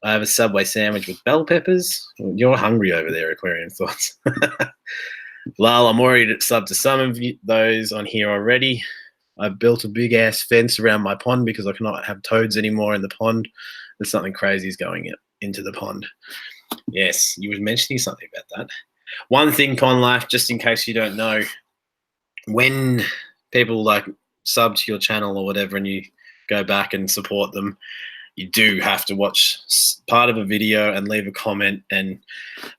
I have a Subway sandwich with bell peppers. You're hungry over there, Aquarium Thoughts. Lal, I'm already subbed to some of those on here already. I've built a big-ass fence around my pond because I cannot have toads anymore in the pond. There's something crazy is going into the pond. Yes, you were mentioning something about that. One thing, Pond Life, just in case you don't know, when people like sub to your channel or whatever and you go back and support them, you do have to watch part of a video and leave a comment and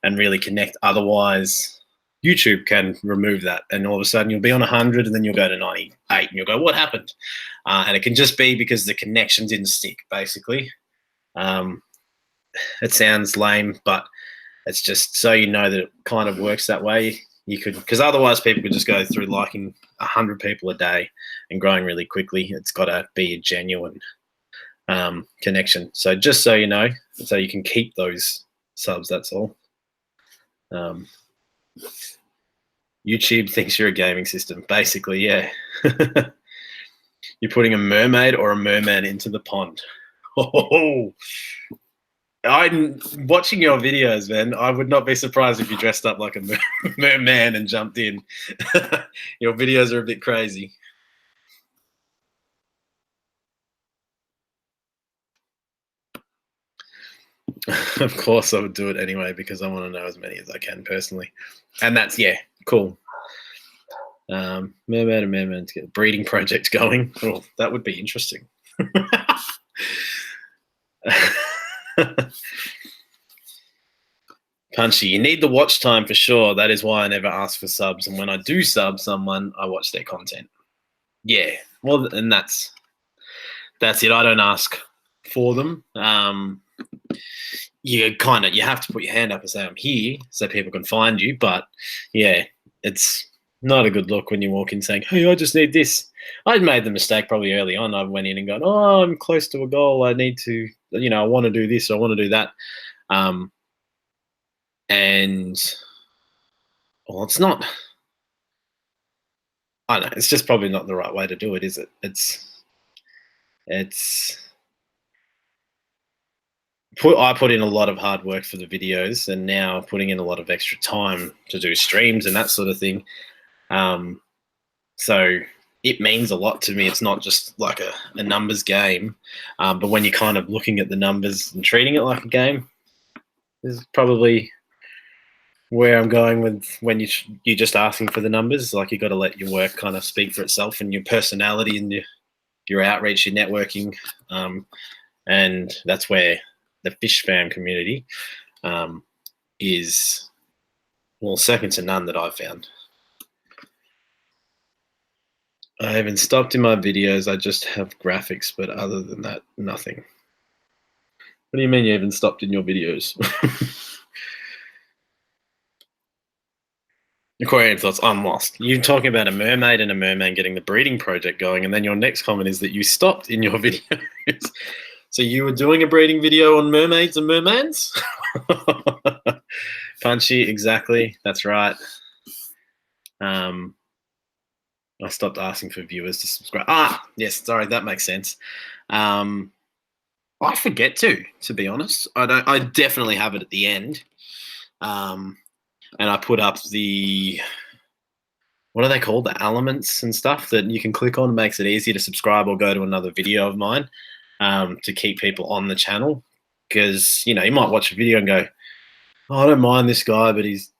really connect. Otherwise, YouTube can remove that, and all of a sudden you'll be on 100 and then you'll go to 98 and you'll go, what happened? And it can just be because the connection didn't stick, basically. It sounds lame, but it's just so you know that it kind of works that way. You could, because otherwise people could just go through liking 100 people a day and growing really quickly. It's got to be a genuine connection. So just so you know, so you can keep those subs, that's all. YouTube thinks you're a gaming system, basically, yeah. You're putting a mermaid or a merman into the pond. Oh, I'm watching your videos, man. I would not be surprised if you dressed up like a merman and jumped in. Your videos are a bit crazy. Of course I would do it anyway because I want to know as many as I can personally. And that's, yeah, cool. Merman and merman to get a breeding project going. Oh, that would be interesting. Punchy, you need the watch time for sure. That is why I never ask for subs. And when I do sub someone, I watch their content. Yeah, well, and that's it. I don't ask for them. You have to put your hand up and say I'm here so people can find you. But yeah, it's Not a good look when you walk in saying, "Hey, I just need this." I'd made the mistake probably early on. I went in and gone, "Oh, I'm close to a goal. I need to, I want to do this. I want to do that." Um, and well, it's not. I don't know. It's just probably not the right way to do it, is it? It's. I put in a lot of hard work for the videos, and now putting in a lot of extra time to do streams and that sort of thing. So it means a lot to me. It's not just like a numbers game, but when you're kind of looking at the numbers and treating it like a game, is probably where I'm going with when you're just asking for the numbers. Like you got to let your work kind of speak for itself and your personality and your outreach, your networking, and that's where the fish fam community is, well, second to none that I've found. I haven't stopped in my videos. I just have graphics, but other than that, nothing. What do you mean you haven't stopped in your videos? Aquarium thoughts. I'm lost. You're talking about a mermaid and a merman getting the breeding project going, and then your next comment is that you stopped in your videos. So you were doing a breeding video on mermaids and mermans? Punchy, exactly. That's right. I stopped asking for viewers to subscribe. Yes, sorry, that makes sense. I forget to be honest. I definitely have it at the end. And I put up what are they called? The elements and stuff that you can click on. It makes it easy to subscribe or go to another video of mine to keep people on the channel. Because, you might watch a video and go, "Oh, I don't mind this guy, but his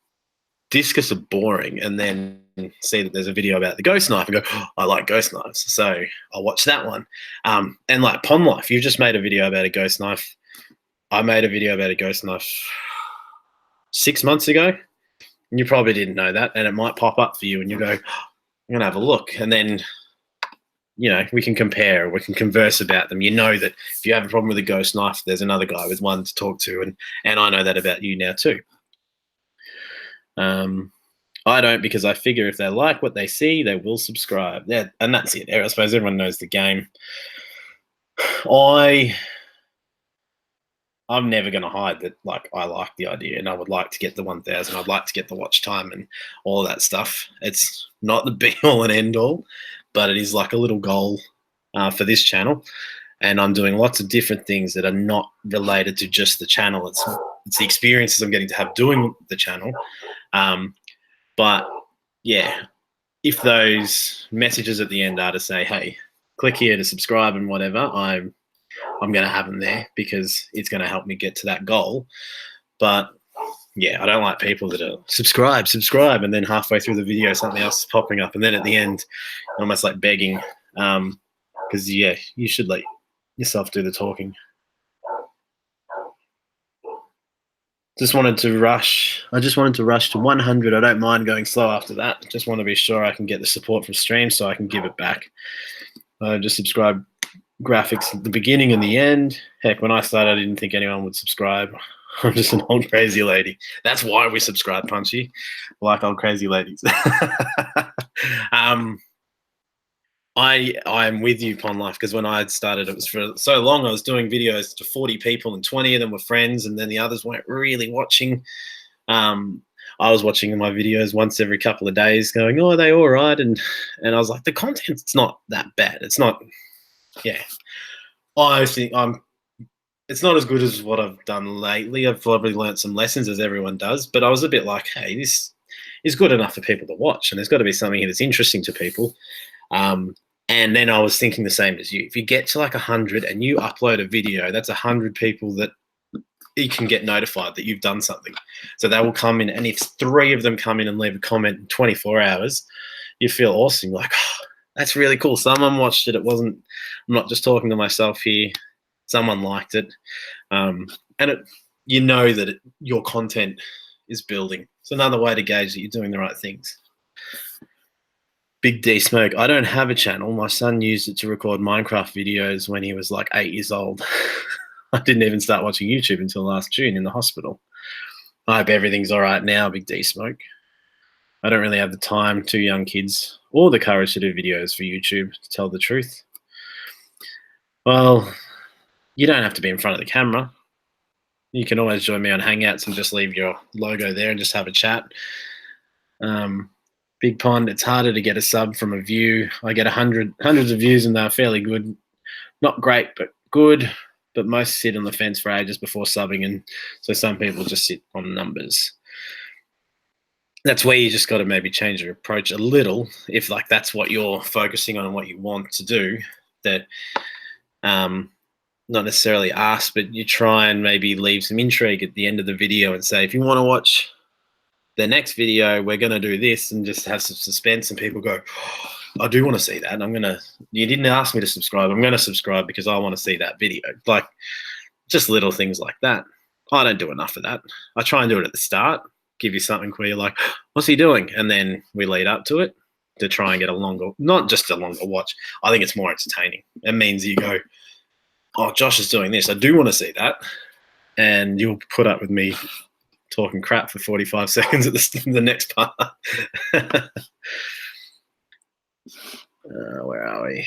discus are boring." And then see that there's a video about the ghost knife and go, "Oh, I like ghost knives." So I'll watch that one. And like Pond Life, you've just made a video about a ghost knife. I made a video about a ghost knife 6 months ago. And you probably didn't know that, and it might pop up for you, and you go, "I'm gonna have a look," and then we can compare, we can converse about them. You know that if you have a problem with a ghost knife, there's another guy with one to talk to, and I know that about you now too. I don't, because I figure if they like what they see, they will subscribe. Yeah, and that's it. I suppose everyone knows the game. I'm never going to hide that, like, I like the idea and I would like to get the 1,000. I'd like to get the watch time and all of that stuff. It's not the be all and end all, but it is like a little goal for this channel. And I'm doing lots of different things that are not related to just the channel. It's the experiences I'm getting to have doing the channel. But yeah, if those messages at the end are to say, "Hey, click here to subscribe," and whatever, I'm going to have them there because it's going to help me get to that goal. But yeah, I don't like people that are subscribe, and then halfway through the video, something else is popping up. And then at the end, almost like begging. Because yeah, you should let yourself do the talking. I just wanted to rush to 100. I don't mind going slow after that. Just want to be sure I can get the support from stream so I can give it back. Just subscribe graphics at the beginning and the end. Heck, when I started, I didn't think anyone would subscribe. I'm just an old crazy lady. That's why we subscribe, Punchy. Like old crazy ladies. I'm with you, Pond Life, because when I started, it was for so long. I was doing videos to 40 people, and 20 of them were friends, and then the others weren't really watching. I was watching my videos once every couple of days, going, "Oh, are they all right?" And I was like, the content's not that bad. It's not. Yeah, I think it's not as good as what I've done lately. I've probably learned some lessons, as everyone does, but I was a bit like, hey, this is good enough for people to watch, and there's got to be something here that's interesting to people. And then I was thinking the same as you. If you get to like 100 and you upload a video, that's 100 people that you can get notified that you've done something. So they will come in, and if 3 of them come in and leave a comment in 24 hours, you feel awesome. Like, oh, that's really cool. Someone watched it. I'm not just talking to myself here. Someone liked it. And you know that your content is building. It's another way to gauge that you're doing the right things. Big D Smoke. I don't have a channel. My son used it to record Minecraft videos when he was like 8 years old. I didn't even start watching YouTube until last June in the hospital. I hope everything's all right now, Big D Smoke. I don't really have the time, 2 young kids, or the courage to do videos for YouTube, to tell the truth. Well, you don't have to be in front of the camera. You can always join me on Hangouts and just leave your logo there and just have a chat. Big Pond, it's harder to get a sub from a view. I get hundreds of views and they're fairly good. Not great, but good. But most sit on the fence for ages before subbing, and so some people just sit on numbers. That's where you just got to maybe change your approach a little, if like that's what you're focusing on and what you want to do. That not necessarily ask, but you try and maybe leave some intrigue at the end of the video and say, if you want to watch the next video, we're going to do this, and just have some suspense, and people go, oh, I do want to see that. You didn't ask me to subscribe. I'm going to subscribe because I want to see that video. Like just little things like that. I don't do enough of that. I try and do it at the start, give you something where you're like, what's he doing? And then we lead up to it to try and get a longer, not just a longer watch. I think it's more entertaining. It means you go, oh, Josh is doing this. I do want to see that. And you'll put up with me talking crap for 45 seconds at the next part. Where are we?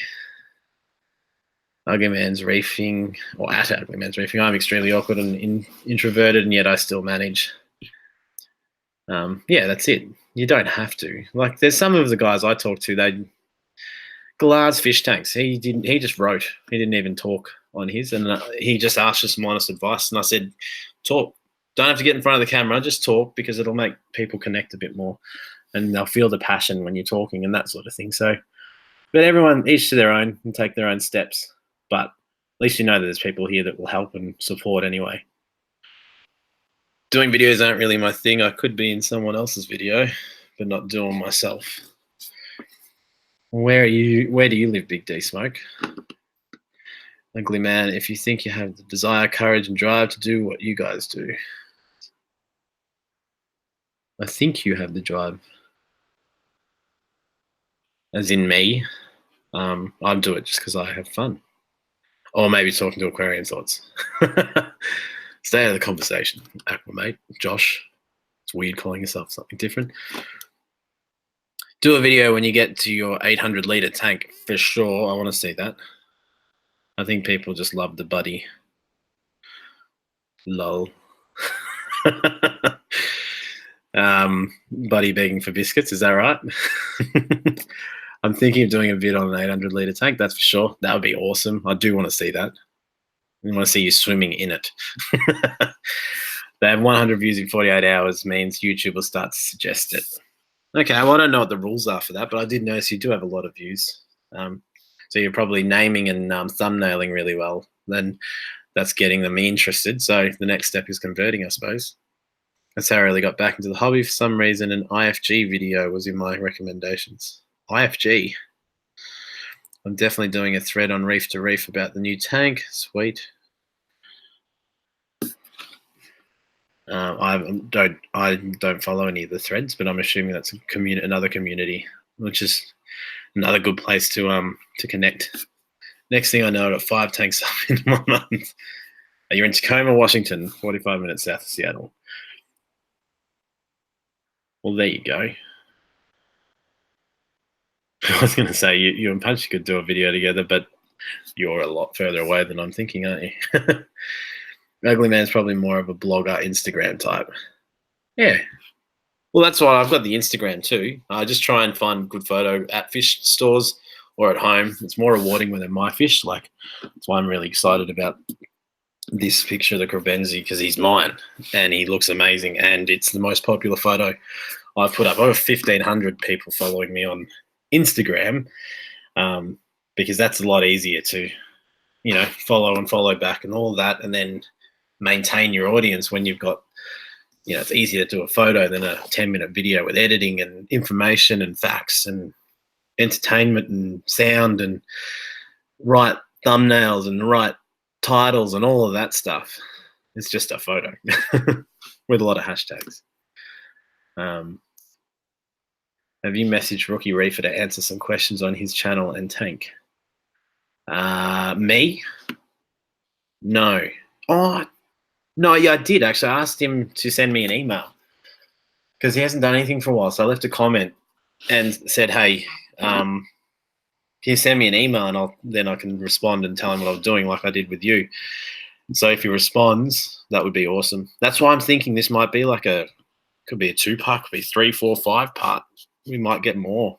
Ugly Man's Reefing, or at Ugly Man's Reefing. I'm extremely awkward and introverted, and yet I still manage. Yeah, that's it. You don't have to. Like, there's some of the guys I talk to, Glad's fish tanks. He just wrote. He didn't even talk on his, and he just asked us some honest advice. And I said, talk. Don't have to get in front of the camera. Just talk, because it'll make people connect a bit more, and they'll feel the passion when you're talking and that sort of thing. So, but everyone, each to their own, and take their own steps. But at least you know that there's people here that will help and support anyway. Doing videos aren't really my thing. I could be in someone else's video, but not doing myself. Where do you live, Big D Smoke? Ugly Man, if you think you have the desire, courage, and drive to do what you guys do. I think you have the drive. As in me. I do it just because I have fun. Or maybe talking to Aquarium Thoughts. Stay out of the conversation, Aqua mate, Josh. It's weird calling yourself something different. Do a video when you get to your 800 litre tank, for sure. I want to see that. I think people just love the buddy. Lol. Buddy begging for biscuits, is that right? I'm thinking of doing a vid on an 800 litre tank, that's for sure. That would be awesome. I do want to see that. I want to see you swimming in it. They have 100 views in 48 hours, means YouTube will start to suggest it. Okay, well, I don't know what the rules are for that, but I did notice you do have a lot of views. So you're probably naming and thumbnailing really well. Then that's getting them interested. So the next step is converting, I suppose. That's how I really got back into the hobby. For some reason, an IFG video was in my recommendations. IFG. I'm definitely doing a thread on Reef to Reef about the new tank. Sweet. I don't follow any of the threads, but I'm assuming that's another community, which is another good place to connect. Next thing I know, I got 5 tanks up in 1 month. You're in Tacoma, Washington, 45 minutes south of Seattle. Well, there you go. I was going to say, you and Punchy could do a video together, but you're a lot further away than I'm thinking, aren't you? Ugly Man's probably more of a blogger, Instagram type. Yeah. Well, that's why I've got the Instagram too. I just try and find good photo at fish stores or at home. It's more rewarding when they're my fish. Like, that's why I'm really excited about this picture of the Crebenzi, because he's mine and he looks amazing, and it's the most popular photo I've put up. Over 1,500 people following me on Instagram, because that's a lot easier to, follow and follow back and all of that, and then maintain your audience when you've got, it's easier to do a photo than a 10-minute video with editing and information and facts and entertainment and sound and right thumbnails and right titles and all of that stuff. It's just a photo with a lot of hashtags. Have you messaged Rookie Reefer to answer some questions on his channel and tank? Me? No. Oh, no, yeah, I did actually. I asked him to send me an email. because he hasn't done anything for a while. So I left a comment and said, hey, can you send me an email and then I can respond and tell him what I was doing like I did with you. So if he responds, that would be awesome. That's why I'm thinking this might be like could be a 2-part, could be 3, 4, 5-part. We might get more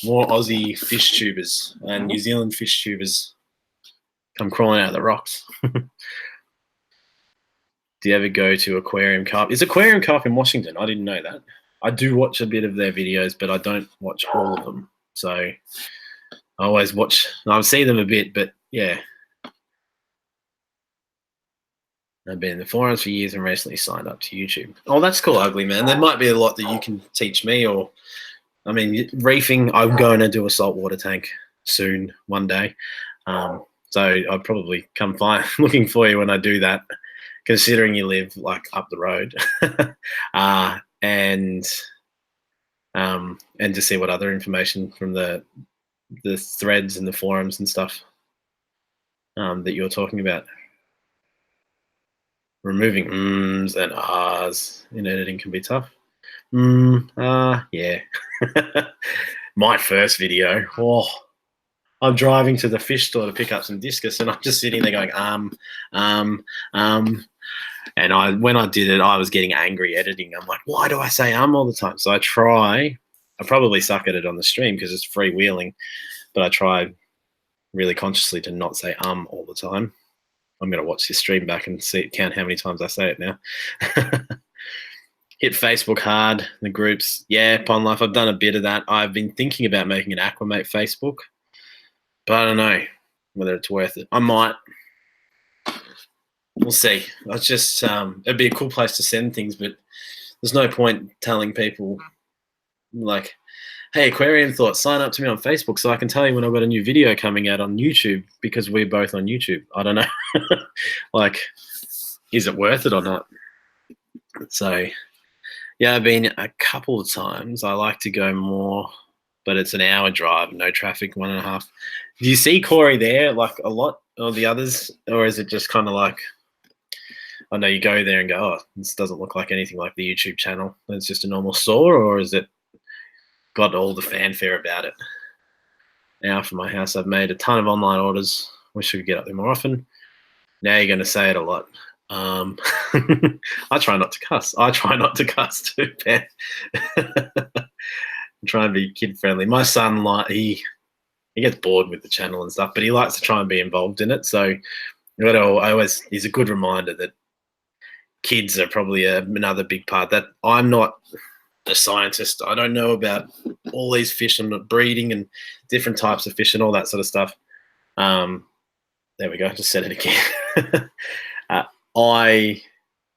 Aussie fish tubers and New Zealand fish tubers come crawling out of the rocks. Do you ever go to Aquarium Carp? Is Aquarium Carp in Washington? I didn't know that. I do watch a bit of their videos, but I don't watch all of them. So I always watch. I see them a bit, but yeah. I've been in the forums for years and recently signed up to YouTube. Oh, that's cool, Ugly Man. There might be a lot that you can teach me, or I mean, reefing. I'm going to do a saltwater tank soon, one day. So I'll probably come looking for you when I do that, considering you live like up the road, and to see what other information from the threads and the forums and stuff that you're talking about. Removing ms and rs in editing can be tough. Yeah. My first video. Oh, I'm driving to the fish store to pick up some discus, and I'm just sitting there going, And when I did it, I was getting angry editing. I'm like, why do I say all the time? So I probably suck at it on the stream because it's freewheeling, but I try really consciously to not say all the time. I'm going to watch this stream back and count how many times I say it now. Hit Facebook hard, the groups. Yeah, Pond Life, I've done a bit of that. I've been thinking about making an Aquamate Facebook, but I don't know whether it's worth it. I might. We'll see. It's just it'd be a cool place to send things, but there's no point telling people like, hey, Aquarium Thoughts, sign up to me on Facebook so I can tell you when I've got a new video coming out on YouTube because we're both on YouTube. I don't know. Like, is it worth it or not? So, yeah, I've been a couple of times. I like to go more, but it's an hour drive, no traffic, 1.5. Do you see Corey there like a lot of the others, or is it just kind of like, I know you go there and go, oh, this doesn't look like anything like the YouTube channel. It's just a normal store, or is it got all the fanfare about it? Now for my house, I've made a ton of online orders. Wish we could get up there more often. Now you're going to say it a lot. I try not to cuss. I try not to cuss too, Ben. I'm trying to be kid friendly. My son, he gets bored with the channel and stuff, but he likes to try and be involved in it. So he's a good reminder that kids are probably another big part. That I'm not a scientist. I don't know about all these fish. I'm not breeding and different types of fish and all that sort of stuff. There we go. I just said it again. I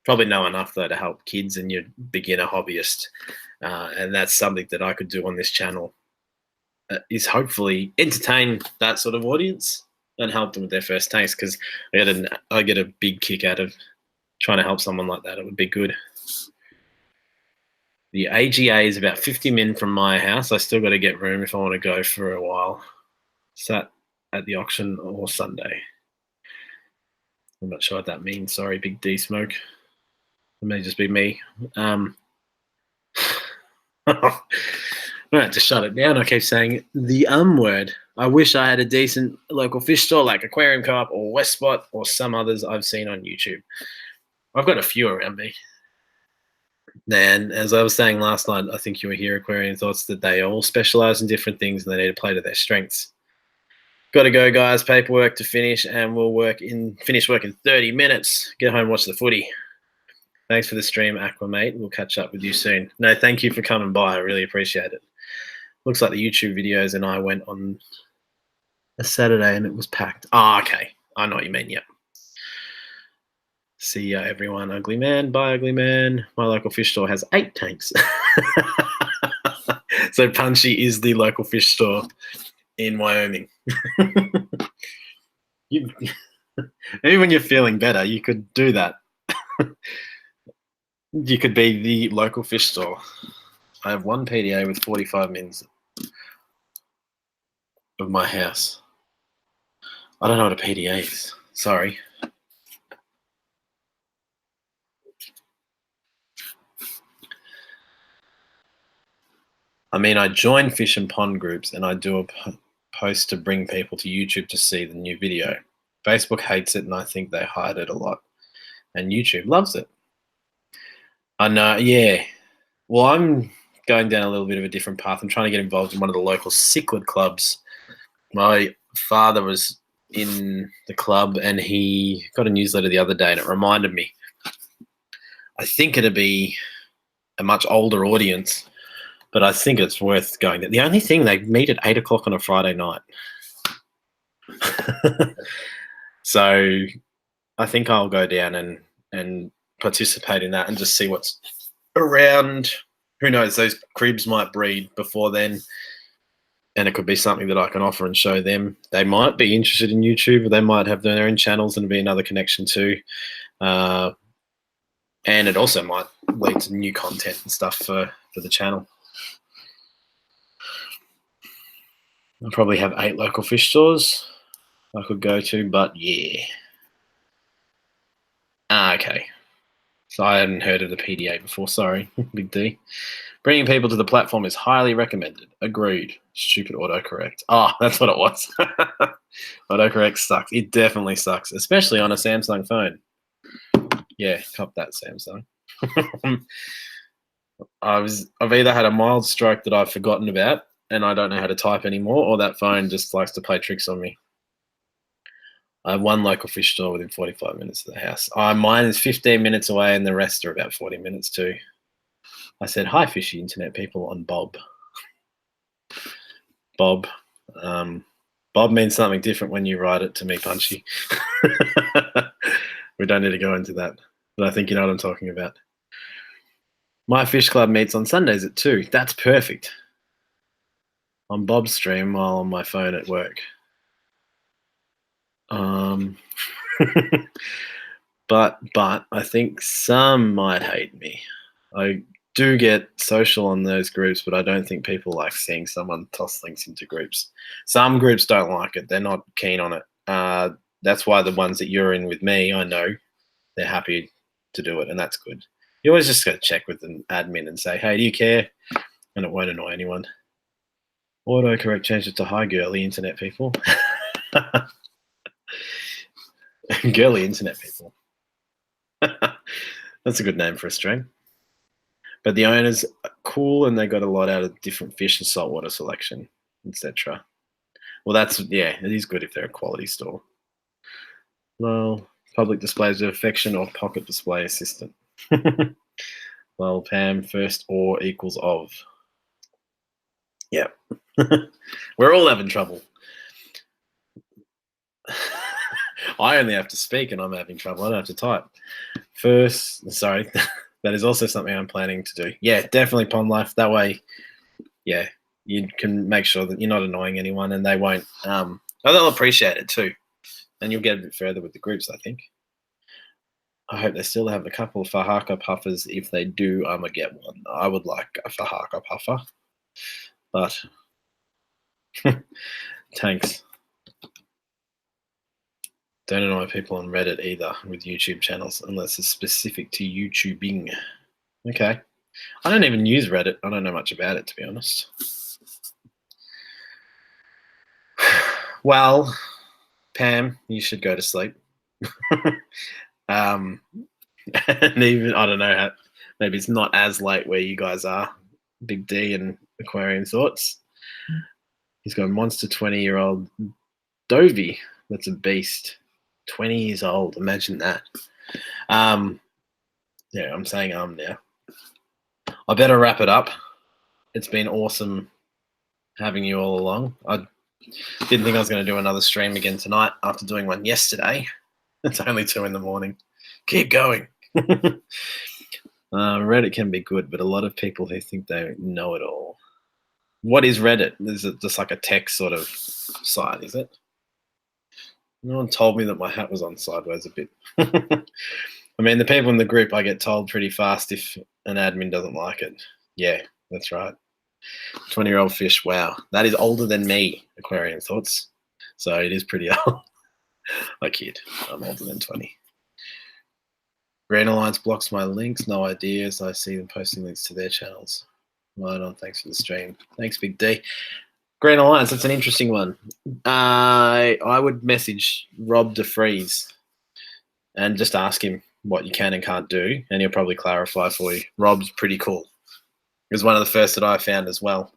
probably know enough though to help kids and your beginner hobbyist, and that's something that I could do on this channel. Is hopefully entertain that sort of audience and help them with their first tanks, because I get a big kick out of trying to help someone like that. It would be good. The AGA is about 50 min from my house. I still got to get room if I want to go for a while. Sat at the auction or Sunday. I'm not sure what that means. Sorry, Big D Smoke. It may just be me. I have to shut it down. I keep saying the word. I wish I had a decent local fish store like Aquarium Carp or West Spot or some others I've seen on YouTube. I've got a few around me. And as I was saying last night, I think you were here, Aquarium Thoughts, that they all specialize in different things and they need to play to their strengths. Got to go, guys. Paperwork to finish, and we'll finish work in 30 minutes. Get home, watch the footy. Thanks for the stream, Aqua, mate. We'll catch up with you soon. No, thank you for coming by. I really appreciate it. Looks like the YouTube videos and I went on a Saturday and it was packed. Oh, okay. I know what you mean, yep. See ya, everyone. Ugly Man. Bye, Ugly Man. My local fish store has 8 tanks. So Punchy is the local fish store in Wyoming. Maybe when you're feeling better, you could do that. You could be the local fish store. I have 1 PDA with 45 mins of my house. I don't know what a PDA is. Sorry. I mean, I join fish and pond groups and I do a post to bring people to YouTube to see the new video. Facebook hates it and I think they hide it a lot. And YouTube loves it. I know, yeah. Well, I'm going down a little bit of a different path. I'm trying to get involved in one of the local cichlid clubs. My father was in the club and he got a newsletter the other day and it reminded me. I think it'd be a much older audience, but I think it's worth going. The only thing, they meet at 8 o'clock on a Friday night. So I think I'll go down and participate in that and just see what's around. Who knows, those cribs might breed before then, and it could be something that I can offer and show them. They might be interested in YouTube, or they might have their own channels and it'll be another connection too. And it also might lead to new content and stuff for the channel. I'll probably have 8 local fish stores I could go to, but yeah. Okay. So I hadn't heard of the PDA before, sorry, Big D. Bringing people to the platform is highly recommended. Agreed. Stupid autocorrect. Oh, that's what it was. Autocorrect sucks. It definitely sucks, especially on a Samsung phone. Yeah, cop that, Samsung. I've either had a mild stroke that I've forgotten about and I don't know how to type anymore, or that phone just likes to play tricks on me. I have 1 local fish store within 45 minutes of the house. Mine is 15 minutes away and the rest are about 40 minutes too. I said, hi, fishy internet people on Bob. Bob. Bob means something different when you write it to me, Punchy. We don't need to go into that, but I think you know what I'm talking about. My fish club meets on Sundays at 2. That's perfect. On Bob's stream while on my phone at work. But I think some might hate me. I do get social on those groups, but I don't think people like seeing someone toss things into groups. Some groups don't like it. They're not keen on it. That's why the ones that you're in with me, I know they're happy to do it, and that's good. You always just got to check with an admin and say, hey, do you care? And it won't annoy anyone. Autocorrect changed it to hi, girly internet people. Girly internet people. That's a good name for a stream. But the owners are cool and they got a lot out of different fish and saltwater selection, etc. Well, yeah, it is good if they're a quality store. Well, public displays of affection or pocket display assistant. Well, Pam, first or equals of. Yeah. We're all having trouble. I only have to speak and I'm having trouble. I don't have to type. Sorry, that is also something I'm planning to do. Yeah, definitely pond life. That way, yeah, you can make sure that you're not annoying anyone and they won't. They'll appreciate it too. And you'll get a bit further with the groups, I think. I hope they still have a couple of Fahaka puffers. If they do, I'm going to get one. I would like a Fahaka puffer. But tanks. Don't annoy people on Reddit either with YouTube channels unless it's specific to YouTubing. Okay. I don't even use Reddit. I don't know much about it, to be honest. Well, Pam, you should go to sleep. And even, I don't know, maybe it's not as late where you guys are, Big D and Aquarium Thoughts. He's got a monster 20-year-old Dovey. That's a beast. 20 years old. Imagine that. Yeah, I'm saying now. I better wrap it up. It's been awesome having you all along. I didn't think I was going to do another stream again tonight after doing one yesterday. It's only 2 a.m. Keep going. Reddit can be good, but a lot of people who think they know it all. What is Reddit? Is it just like a tech sort of site, is it? No one told me that my hat was on sideways a bit. I mean, the people in the group, I get told pretty fast if an admin doesn't like it. Yeah, that's right. 20-year-old fish, wow. That is older than me, Aquarium Thoughts. So it is pretty old. I kid. I'm older than 20. Green Alliance blocks my links. No ideas. I see them posting links to their channels. Right on. Thanks for the stream. Thanks, Big D. Green Alliance, that's an interesting one. I would message Rob DeFreeze and just ask him what you can and can't do, and he'll probably clarify for you. Rob's pretty cool. He was one of the first that I found as well.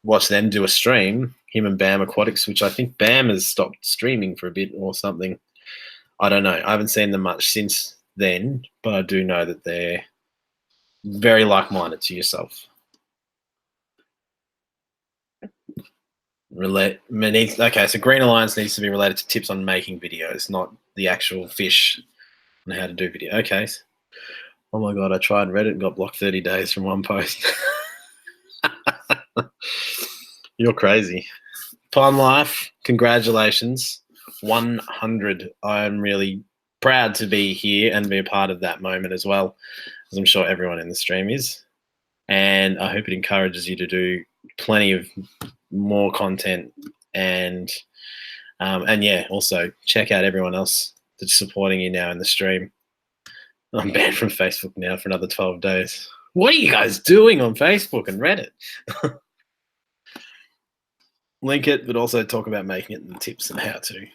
Watch them do a stream, him and Bam Aquatics, which I think Bam has stopped streaming for a bit or something. I don't know. I haven't seen them much since then, but I do know that they're very like-minded to yourself. Okay, so Green Alliance needs to be related to tips on making videos, not the actual fish and how to do video. Okay. Oh my God, I tried Reddit and got blocked 30 days from one post. You're crazy. Pond Life, congratulations. 100. I'm really proud to be here and be a part of that moment as well, as I'm sure everyone in the stream is. And I hope it encourages you to do plenty of more content and yeah, also check out everyone else that's supporting you now in the stream. I'm banned from Facebook now for another 12 days. What are you guys doing on Facebook and Reddit? Link it, but also talk about making it and tips and how to.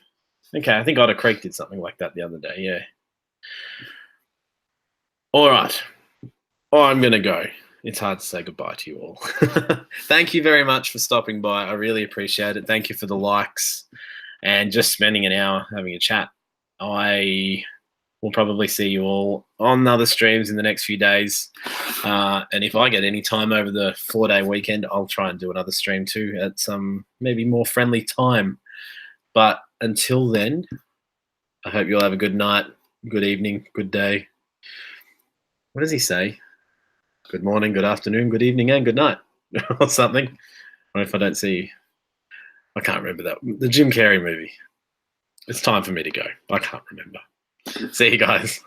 Okay, I think Otter Creek did something like that the other day, yeah. All right. I'm going to go. It's hard to say goodbye to you all. Thank you very much for stopping by. I really appreciate it. Thank you for the likes and just spending an hour having a chat. I will probably see you all on other streams in the next few days. And if I get any time over the 4-day weekend, I'll try and do another stream too at some maybe more friendly time. But until then, I hope you'll have a good night, good evening, good day. What does he say? Good morning, good afternoon, good evening, and good night, or something. Or if I don't see you. I can't remember that. The Jim Carrey movie. It's time for me to go. I can't remember. See you guys.